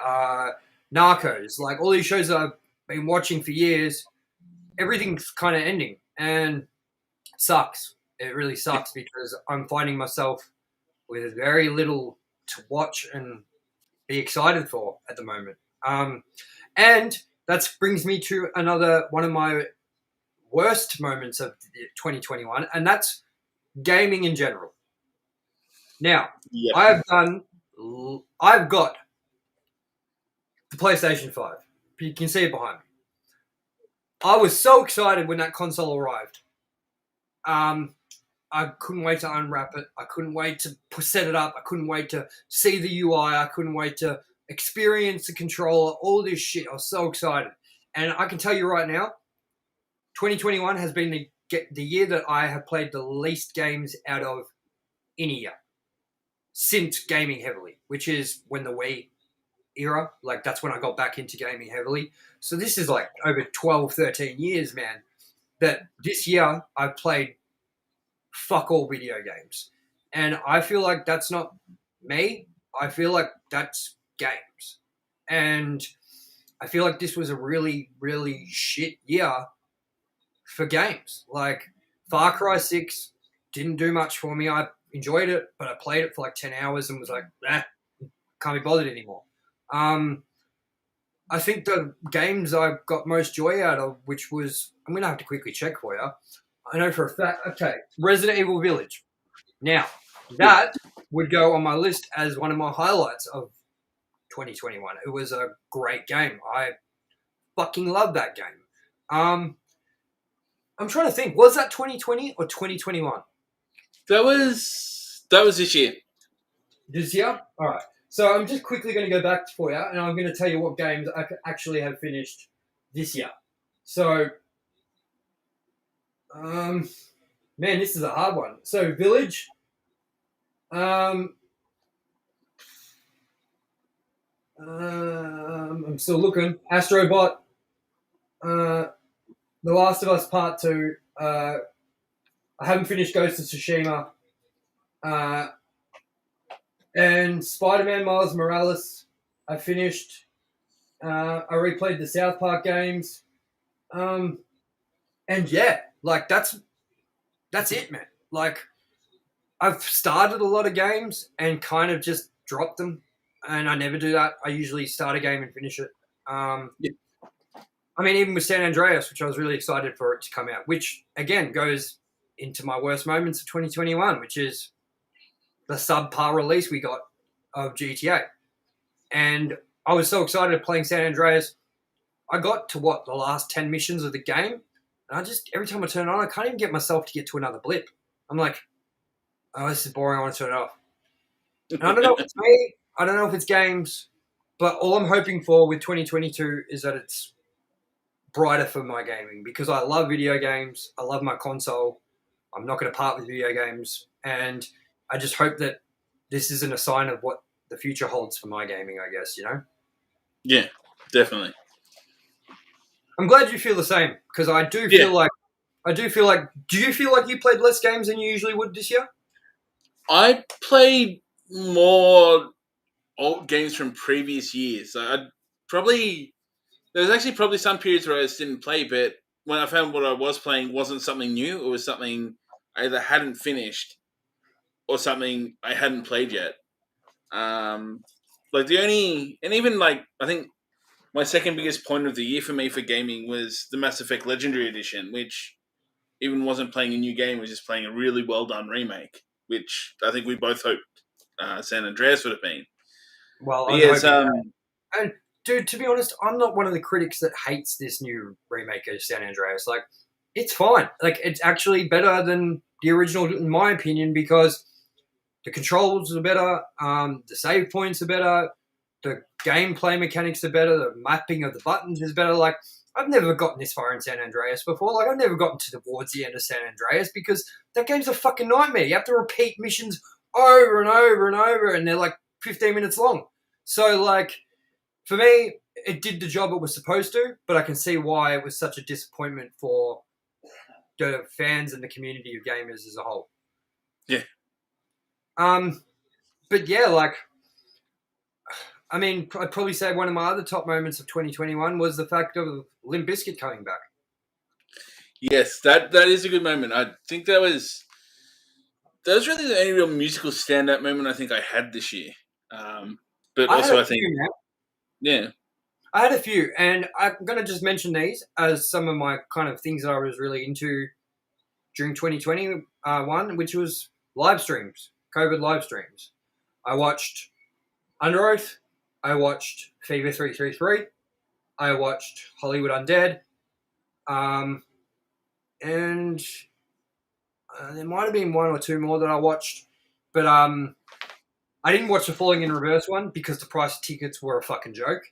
Narcos, like all these shows that I've been watching for years, everything's kind of ending and it sucks. It really sucks because I'm finding myself with very little to watch and be excited for at the moment. And that brings me to another one of my worst moments of 2021, and that's gaming in general. Now, I've got the PlayStation 5. You can see it behind me. I was so excited when that console arrived. I couldn't wait to unwrap it. I couldn't wait to set it up. I couldn't wait to see the UI. I couldn't wait to experience the controller, all this shit. I was so excited. And I can tell you right now, 2021 has been the year that I have played the least games out of in a year since gaming heavily, which is when the Wii era, like that's when I got back into gaming heavily. So this is like over 12, 13 years, man, that this year I've played fuck all video games. And I feel like that's not me. I feel like that's games. And I feel like this was a really, really shit year for games. Like Far Cry 6 didn't do much for me. I enjoyed it, but I played it for like 10 hours and was like, can't be bothered anymore. I think the games I got most joy out of, which was, I'm going to have to quickly check for you. I know for a fact, okay, Resident Evil Village. Now, that would go on my list as one of my highlights of 2021. It was a great game. I fucking love that game. I'm trying to think, was that 2020 or 2021? That was this year. This year? All right. So I'm just quickly going to go back for you, and I'm going to tell you what games I actually have finished this year. So, man, this is a hard one. So Village, I'm still looking. Astrobot, The Last of Us Part 2. I haven't finished Ghost of Tsushima. And Spider-Man Miles Morales, I finished. I replayed the South Park games. And yeah, like that's it, man. Like I've started a lot of games and kind of just dropped them. And I never do that. I usually start a game and finish it. I mean, even with San Andreas, which I was really excited for it to come out, which again goes into my worst moments of 2021, which is the subpar release we got of GTA. And I was so excited playing San Andreas. I got to the last 10 missions of the game. And I just, every time I turn it on, I can't even get myself to get to another blip. I'm like, oh, this is boring. I want to turn it off. And I don't know if it's me. I don't know if it's games. But all I'm hoping for with 2022 is that it's brighter for my gaming because I love video games. I love my console. I'm not going to part with video games. And I just hope that this isn't a sign of what the future holds for my gaming, I guess, you know? Yeah, definitely. I'm glad you feel the same because I do feel like, do you feel like you played less games than you usually would this year? I played more old games from previous years. There's actually probably some periods where I just didn't play, but when I found what I was playing wasn't something new, it was something I either hadn't finished or something I hadn't played yet. I think my second biggest point of the year for me for gaming was the Mass Effect Legendary Edition, which even wasn't playing a new game, was just playing a really well done remake, which I think we both hoped San Andreas would have been. Well, and dude, to be honest, I'm not one of the critics that hates this new remake of San Andreas. Like, it's fine. Like, it's actually better than the original, in my opinion, because the controls are better, the save points are better, the gameplay mechanics are better, the mapping of the buttons is better. Like, I've never gotten this far in San Andreas before. Like, I've never gotten towards the end of San Andreas because that game's a fucking nightmare. You have to repeat missions over and over and over, and they're like 15 minutes long. So, like, for me, it did the job it was supposed to, but I can see why it was such a disappointment for the fans and the community of gamers as a whole. Yeah. But yeah, like, I mean, I'd probably say one of my other top moments of 2021 was the fact of Limp Bizkit coming back. Yes, that is a good moment. I think that was really the only real musical standout moment I think I had this year. But also I think, yeah. I had a few, and I'm going to just mention these as some of my kind of things that I was really into during 2021, which was live streams, COVID live streams. I watched Under Oath. I watched Fever 333. I watched Hollywood Undead. And there might have been one or two more that I watched, but I didn't watch the Falling in Reverse one because the price of tickets were a fucking joke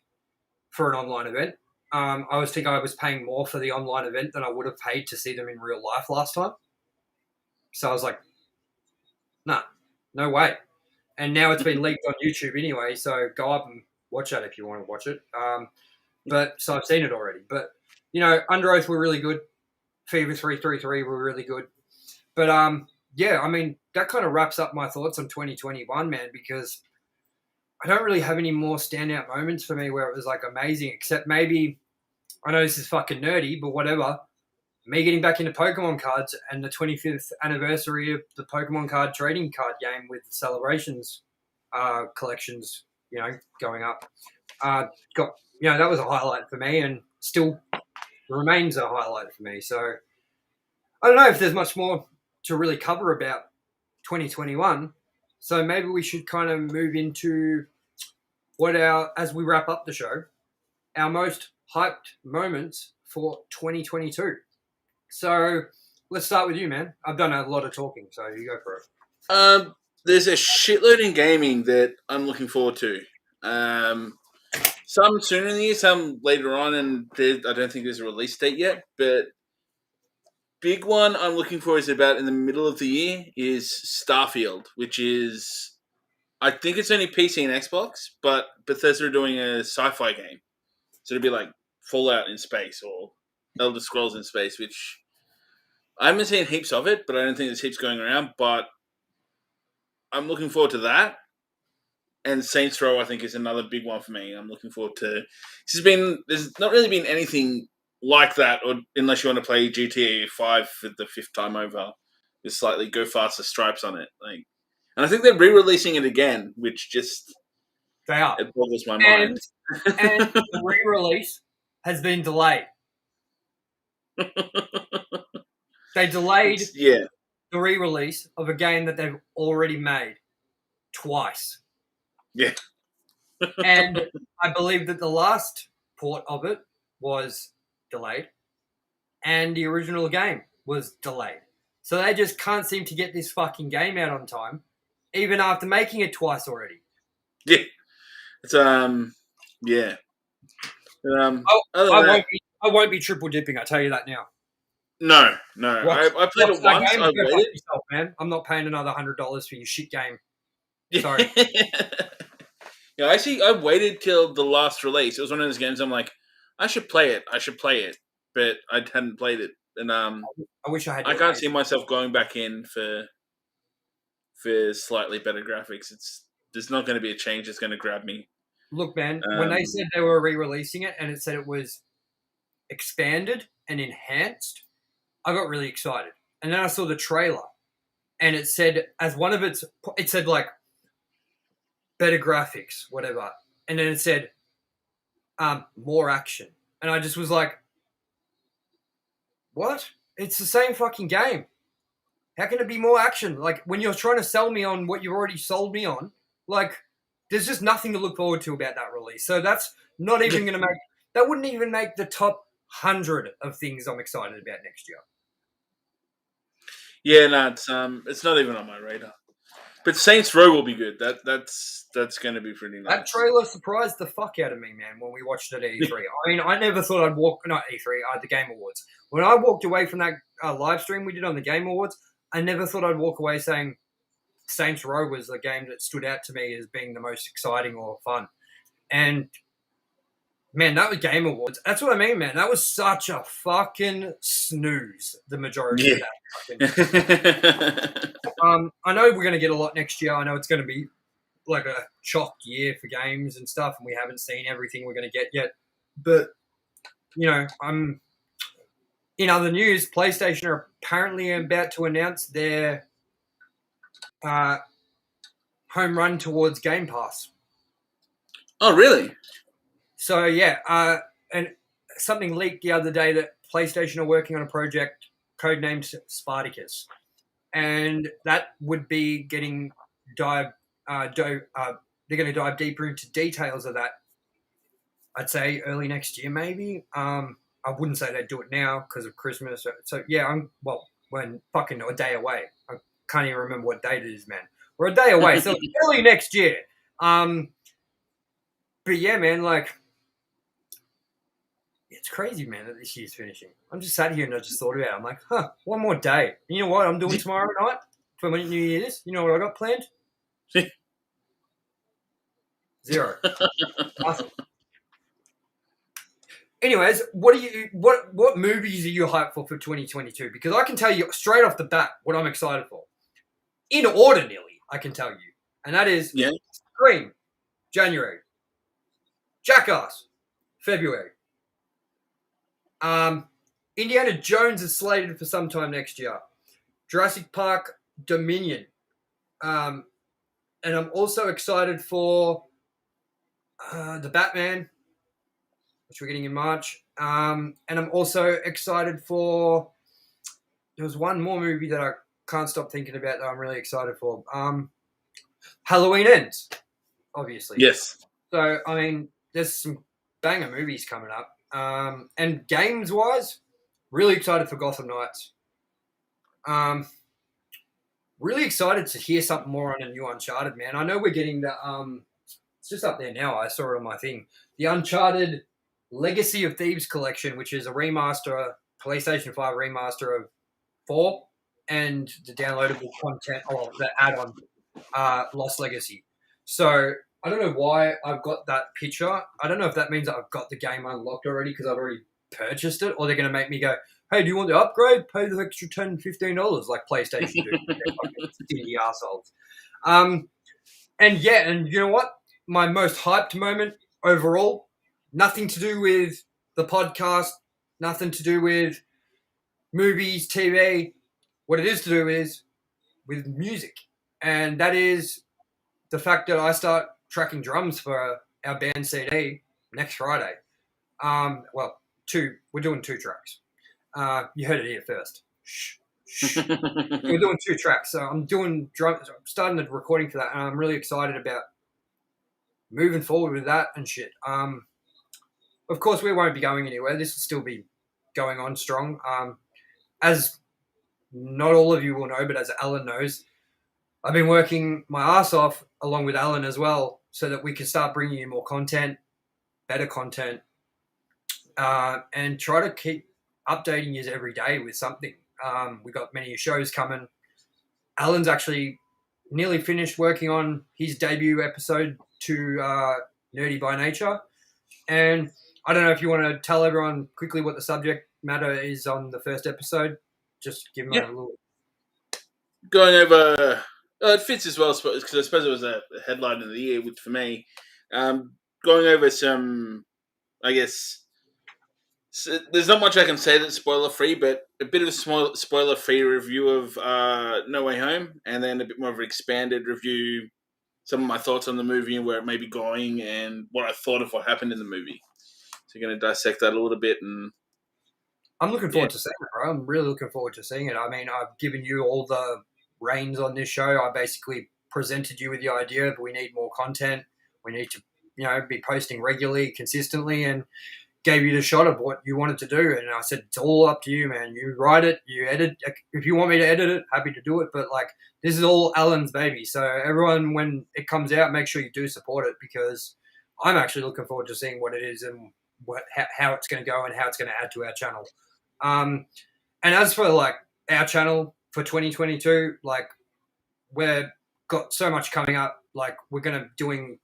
for an online event. I was paying more for the online event than I would have paid to see them in real life last time. So I was like, nah, No way. And now it's been leaked on YouTube anyway, so go up and watch that if you want to watch it. So I've seen it already. But, Under Oath were really good. Fever 333 were really good. But, that kind of wraps up my thoughts on 2021, man, because I don't really have any more standout moments for me where it was, amazing, except maybe, I know this is fucking nerdy, but whatever, me getting back into Pokemon cards and the 25th anniversary of the Pokemon card trading card game with the Celebrations collections, going up. That was a highlight for me and still remains a highlight for me. So I don't know if there's much more to really cover about 2021. So maybe we should kind of move into as we wrap up the show, our most hyped moments for 2022. So let's start with you, man. I've done a lot of talking, so you go for it. There's a shitload in gaming that I'm looking forward to. Some sooner in the year, some later on, and I don't think there's a release date yet. But big one I'm looking for is about in the middle of the year is Starfield, which is, I think it's only PC and Xbox, but Bethesda are doing a sci-fi game. So it'll be like Fallout in space or Elder Scrolls in space, which I haven't seen heaps of it, but I don't think there's heaps going around. But I'm looking forward to that. And Saints Row, I think, is another big one for me. I'm looking forward to. There's not really been anything like that, or unless you want to play GTA 5 for the 5th time over, with slightly go faster stripes on it. And I think they're re-releasing it again, which just they are. It boggles my mind. And the re-release has been delayed. They delayed the re-release of a game that they've already made twice. Yeah. And I believe that the last port of it was delayed and the original game was delayed. So they just can't seem to get this fucking game out on time, even after making it twice already. Yeah. It's, yeah. I won't be triple dipping, I tell you that now. No. I played it once. I waited. Yourself, man. I'm not paying another $100 for your shit game. Sorry. Yeah, actually, I waited till the last release. It was one of those games I'm like, I should play it. But I hadn't played it. And I wish I had. I can't see myself going back in for slightly better graphics. There's not going to be a change that's going to grab me. Look, man, when they said they were re-releasing it and it said it was expanded and enhanced, I got really excited. And then I saw the trailer and it said like better graphics, whatever. And then it said more action. And I just was like, what? It's the same fucking game. How can it be more action? Like, when you're trying to sell me on what you've already sold me on, there's just nothing to look forward to about that release. So that's not even going to that wouldn't even make the top 100 of things I'm excited about next year. Yeah, no, it's not even on my radar. But Saints Row will be good. That's going to be pretty nice. That trailer surprised the fuck out of me, man, when we watched it at E3. I mean, I never thought I'd not E3, the Game Awards. When I walked away from that live stream we did on the Game Awards, I never thought I'd walk away saying Saints Row was the game that stood out to me as being the most exciting or fun. And, man, that was Game Awards. That's what I mean, man. That was such a fucking snooze, the majority of that. I know we're going to get a lot next year. I know it's going to be like a shock year for games and stuff, and we haven't seen everything we're going to get yet. But, I'm in other news, PlayStation are apparently about to announce their home run towards Game Pass. Oh, really? So, yeah, and something leaked the other day that PlayStation are working on a project codenamed Spartacus. And that would be getting they're going to dive deeper into details of that. I'd say early next year, maybe. I wouldn't say they'd do it now because of Christmas. So yeah, when fucking a day away. I can't even remember what date it is, man. We're a day away, so early next year. But yeah, man, it's crazy, man, that this year's finishing. I'm just sat here and I just thought about it. I'm like, one more day. You know what I'm doing tomorrow night for my New Year's? You know what I got planned? Zero. Nothing. Anyways, what movies are you hyped for 2022? Because I can tell you straight off the bat what I'm excited for. In order, nearly, I can tell you. And that is Scream, January. Jackass, February. Indiana Jones is slated for sometime next year. Jurassic Park, Dominion. And I'm also excited for the Batman, which we're getting in March. And I'm also excited for... There was one more movie that I can't stop thinking about that I'm really excited for. Halloween Ends, obviously. Yes. So, I mean, there's some banger movies coming up. And games-wise, really excited for Gotham Knights. Really excited to hear something more on a new Uncharted, man. I know we're getting the... it's just up there now. I saw it on my thing. The Uncharted Legacy of Thieves collection, which is a remaster, PlayStation 5 remaster of 4, and the downloadable content, or the add-on, Lost Legacy. So I don't know why I've got that picture. I don't know if that means that I've got the game unlocked already because I've already purchased it, or they're going to make me go, hey, do you want the upgrade? Pay the extra $10, $15 like PlayStation do. Stingy assholes. And you know what? My most hyped moment overall, nothing to do with the podcast, nothing to do with movies, TV. What it is to do is with music. And that is the fact that I start tracking drums for our band CD next Friday. Well, we're doing 2 tracks. You heard it here first. Shh. We're doing 2 tracks. So I'm doing drums. I'm starting the recording for that, and I'm really excited about moving forward with that and shit. Of course, we won't be going anywhere. This will still be going on strong. As not all of you will know, but as Alan knows, I've been working my ass off along with Alan as well so that we can start bringing you more content, better content, and try to keep updating you every day with something. We got many shows coming. Alan's actually nearly finished working on his debut episode to Nerdy by Nature. And I don't know if you want to tell everyone quickly what the subject matter is on the first episode. Just give them a little... Going over... it fits as well, because I suppose it was a headline of the year for me. Going over some, I guess... So there's not much I can say that's spoiler-free, but a bit of a spoiler-free review of No Way Home, and then a bit more of an expanded review, some of my thoughts on the movie and where it may be going, and what I thought of what happened in the movie. So you're going to dissect that a little bit. And I'm looking forward to seeing it, bro. I'm really looking forward to seeing it. I mean, I've given you all the reins on this show. I basically presented you with the idea that we need more content. We need to, be posting regularly, consistently, and gave you the shot of what you wanted to do. And I said, it's all up to you, man. You write it, you edit. If you want me to edit it, happy to do it. But, this is all Alan's baby. So everyone, when it comes out, make sure you do support it, because I'm actually looking forward to seeing what it is and how it's going to go and how it's going to add to our channel. And as for, our channel for 2022, we've got so much coming up. We're going to be doing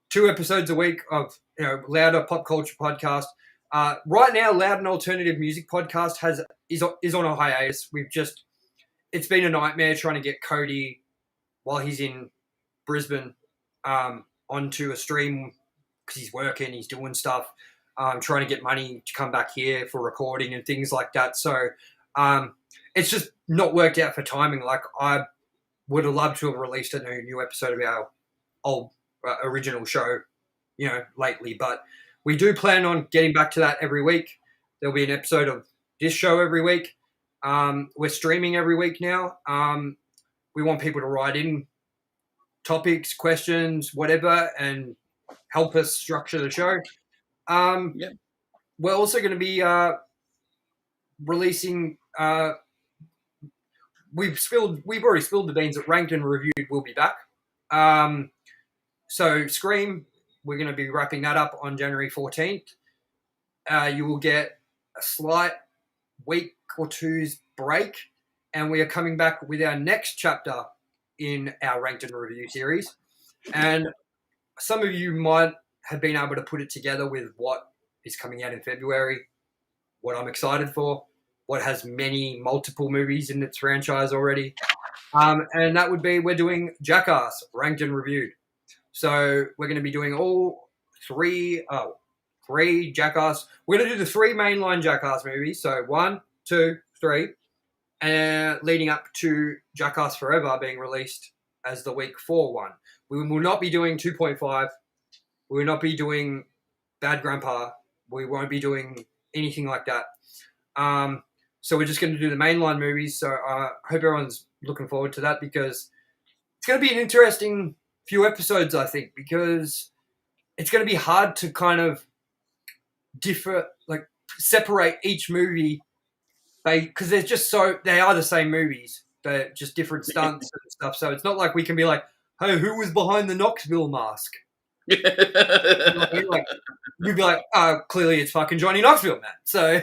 2 episodes a week of, Louder Pop Culture Podcast. Right now, Loud and Alternative Music Podcast is on a hiatus. It's been a nightmare trying to get Cody, while he's in Brisbane, onto a stream, because he's working, he's doing stuff, trying to get money to come back here for recording and things like that. So it's just not worked out for timing. I would have loved to have released a new episode of our old original show, lately. But we do plan on getting back to that every week. There'll be an episode of this show every week. We're streaming every week now. We want people to write in topics, questions, whatever, and help us structure the show. We're also going to be releasing... We've already spilled the beans that Ranked and Reviewed will be back. So Scream, we're going to be wrapping that up on January 14th. You will get a slight week or two's break, and we are coming back with our next chapter in our Ranked and Review series. And some of you might have been able to put it together with what is coming out in February, what I'm excited for, what has multiple movies in its franchise already. And that would be, we're doing Jackass, Ranked and Reviewed. So we're going to be doing all three Jackass. We're going to do the 3 mainline Jackass movies. So 1, 2, 3. And leading up to Jackass Forever being released as the week 4 one. We will not be doing 2.5. We will not be doing Bad Grandpa. We won't be doing anything like that. So we're just going to do the mainline movies. So I hope everyone's looking forward to that, because it's going to be an interesting few episodes, I think, because it's going to be hard to kind of separate each movie, because they're just they are the same movies. They're just different stunts and stuff. So it's not like we can be like, hey, who was behind the Knoxville mask? You know what I mean? Like, you'd be like, clearly it's fucking Johnny Knoxville, man. So,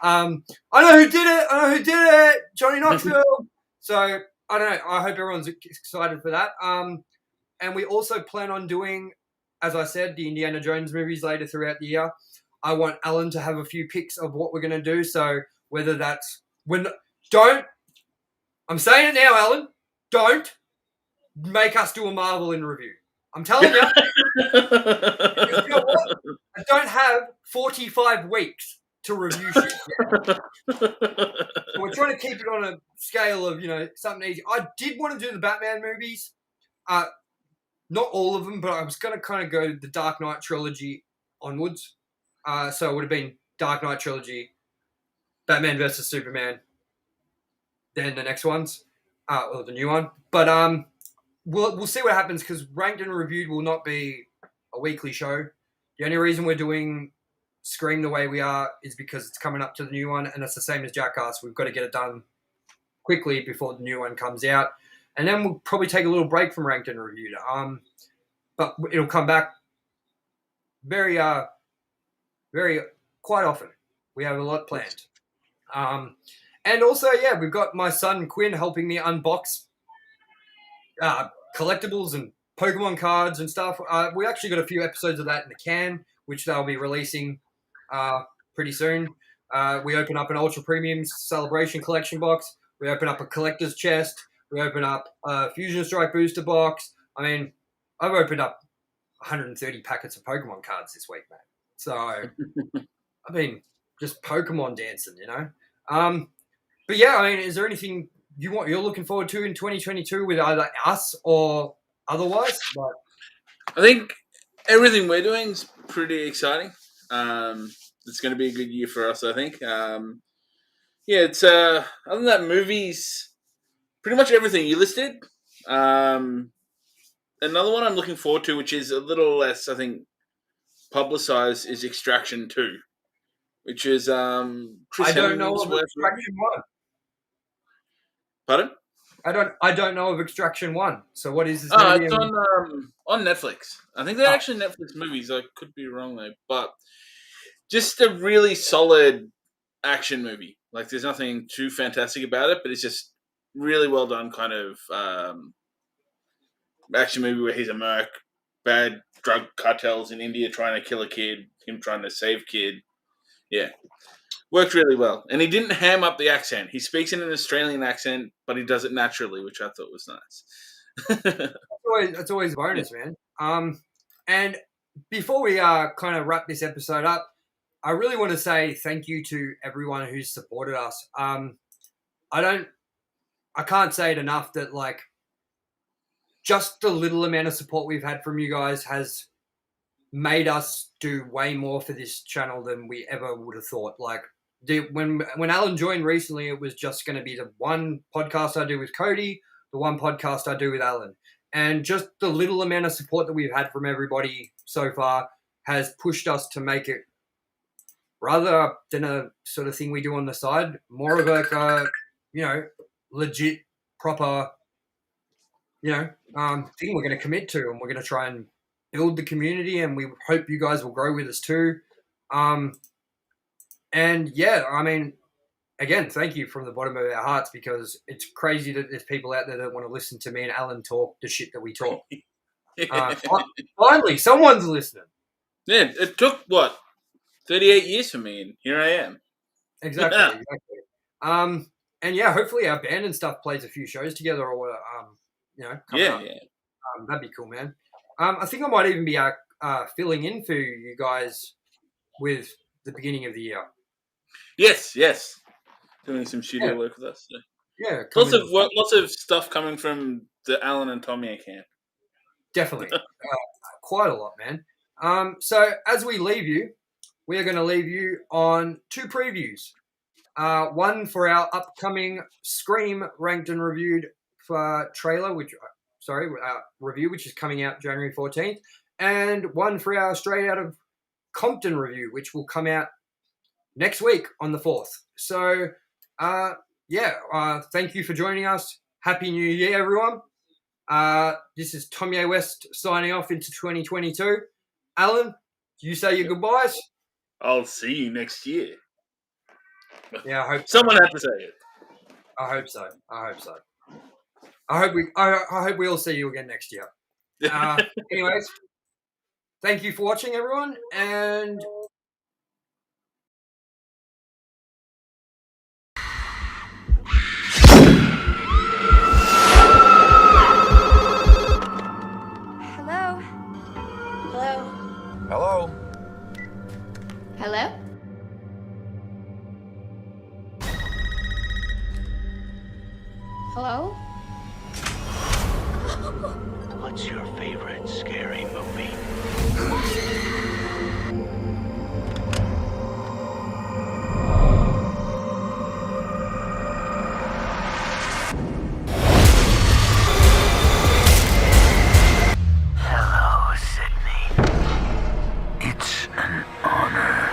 I know who did it, Johnny Knoxville. So, I don't know. I hope everyone's excited for that. And we also plan on doing, as I said, the Indiana Jones movies later throughout the year. I want Alan to have a few picks of what we're going to do. So, whether that's I'm saying it now, Alan, don't make us do a Marvel in review. I'm telling you. Because you know what? I don't have 45 weeks to review shit yet. So we're trying to keep it on a scale of, something easy. I did want to do the Batman movies. Not all of them, but I was going to kind of go the Dark Knight trilogy onwards. So it would have been Dark Knight trilogy, Batman versus Superman, then the next ones, or the new one. But we'll see what happens, because Ranked and Reviewed will not be a weekly show. The only reason we're doing Scream the way we are is because it's coming up to the new one, and it's the same as Jackass. We've got to get it done quickly before the new one comes out. And then we'll probably take a little break from Ranked and Reviewed. But it'll come back very quite often. We have a lot planned. And also, we've got my son Quinn helping me unbox collectibles and Pokemon cards and stuff. We actually got a few episodes of that in the can, which they'll be releasing pretty soon. We open up an Ultra Premium Celebration Collection box. We open up a Collector's Chest. We open up a Fusion Strike Booster box. I mean, I've opened up 130 packets of Pokemon cards this week, man. So, I mean, just Pokemon dancing, But yeah, I mean, is there anything you're looking forward to in 2022 with either us or otherwise? I think everything we're doing is pretty exciting. It's going to be a good year for us, I think. It's other than that, movies, pretty much everything you listed. Another one I'm looking forward to, which is a little less, I think, publicized, is Extraction 2, which is Chris I don't know of Hemsworth. Extraction 1. Pardon? I don't know of Extraction 1. So what is this? It's on Netflix. I think they're actually Netflix movies. I could be wrong though, but just a really solid action movie. Like, there's nothing too fantastic about it, but it's just really well done kind of action movie where he's a merc, bad drug cartels in India trying to kill a kid, him trying to save kid. Yeah. Worked really well. And he didn't ham up the accent. He speaks in an Australian accent, but he does it naturally, which I thought was nice. That's always a bonus, man. And before we kind of wrap this episode up, I really want to say thank you to everyone who's supported us. I can't say it enough that, like, just the little amount of support we've had from you guys has made us do way more for this channel than we ever would have thought. Like, when Alan joined recently, it was just going to be the one podcast I do with Cody, the one podcast I do with Alan. And just the little amount of support that we've had from everybody so far has pushed us to make it, rather than a sort of thing we do on the side, more of a, legit, proper, thing we're going to commit to, and we're going to try and build the community, and we hope you guys will grow with us too. And yeah, I mean, again, thank you from the bottom of our hearts, because it's crazy that there's people out there that want to listen to me and Alan talk the shit that we talk. Finally, someone's listening. Yeah, it took, 38 years for me, and here I am. Exactly. And yeah, hopefully our band and stuff plays a few shows together, or coming up. That'd be cool, man. I think I might even be filling in for you guys with the beginning of the year. Yes. Doing some studio work with us. So. Yeah. Lots of stuff coming from the Alan and Tommy camp. Definitely. Quite a lot, man. So as we leave you, we are going to leave you on 2 previews. One for our upcoming Scream ranked and reviewed trailer, review, which is coming out January 14th, and one for our Straight Out of Compton review, which will come out next week on the 4th. So, thank you for joining us. Happy New Year, everyone. This is Tommy A. West signing off into 2022. Alan, you say your goodbyes? I'll see you next year. Yeah, I hope so. Someone had to say it. I hope so. I hope we all see you again next year. Anyways, thank you for watching, everyone, and Hello? Hello? What's your favorite scary movie? Hello, Sydney. It's an honor.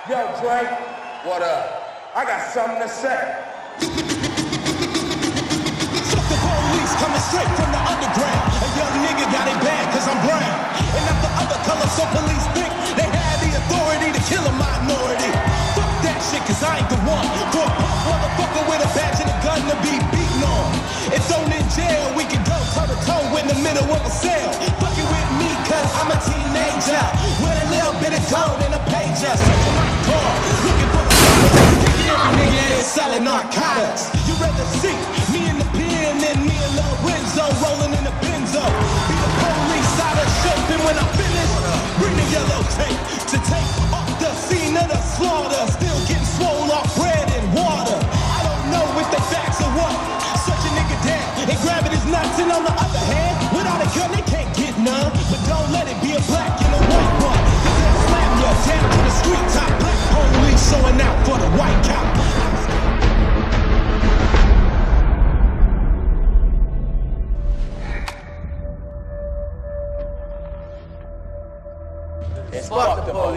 Yo, Drake. What up? I got something to say. Fuck the police coming straight from the underground. A young nigga got it bad cause I'm brown. And not the other color, so police think they have the authority to kill a minority. Fuck that shit cause I ain't the one. For a punk motherfucker with a badge and a gun to be beaten on. If thrown in jail, we can go toe to toe in the middle of a cell. Fucking with me cause I'm a teenager. With a little bit of gold and a pager. Searching my car, looking for kicking every nigga in selling narcotics. You rather see me in the pen than me and Lorenzo rolling in the Benzo. Be the police out of shape, and when I finish, bring the yellow tape.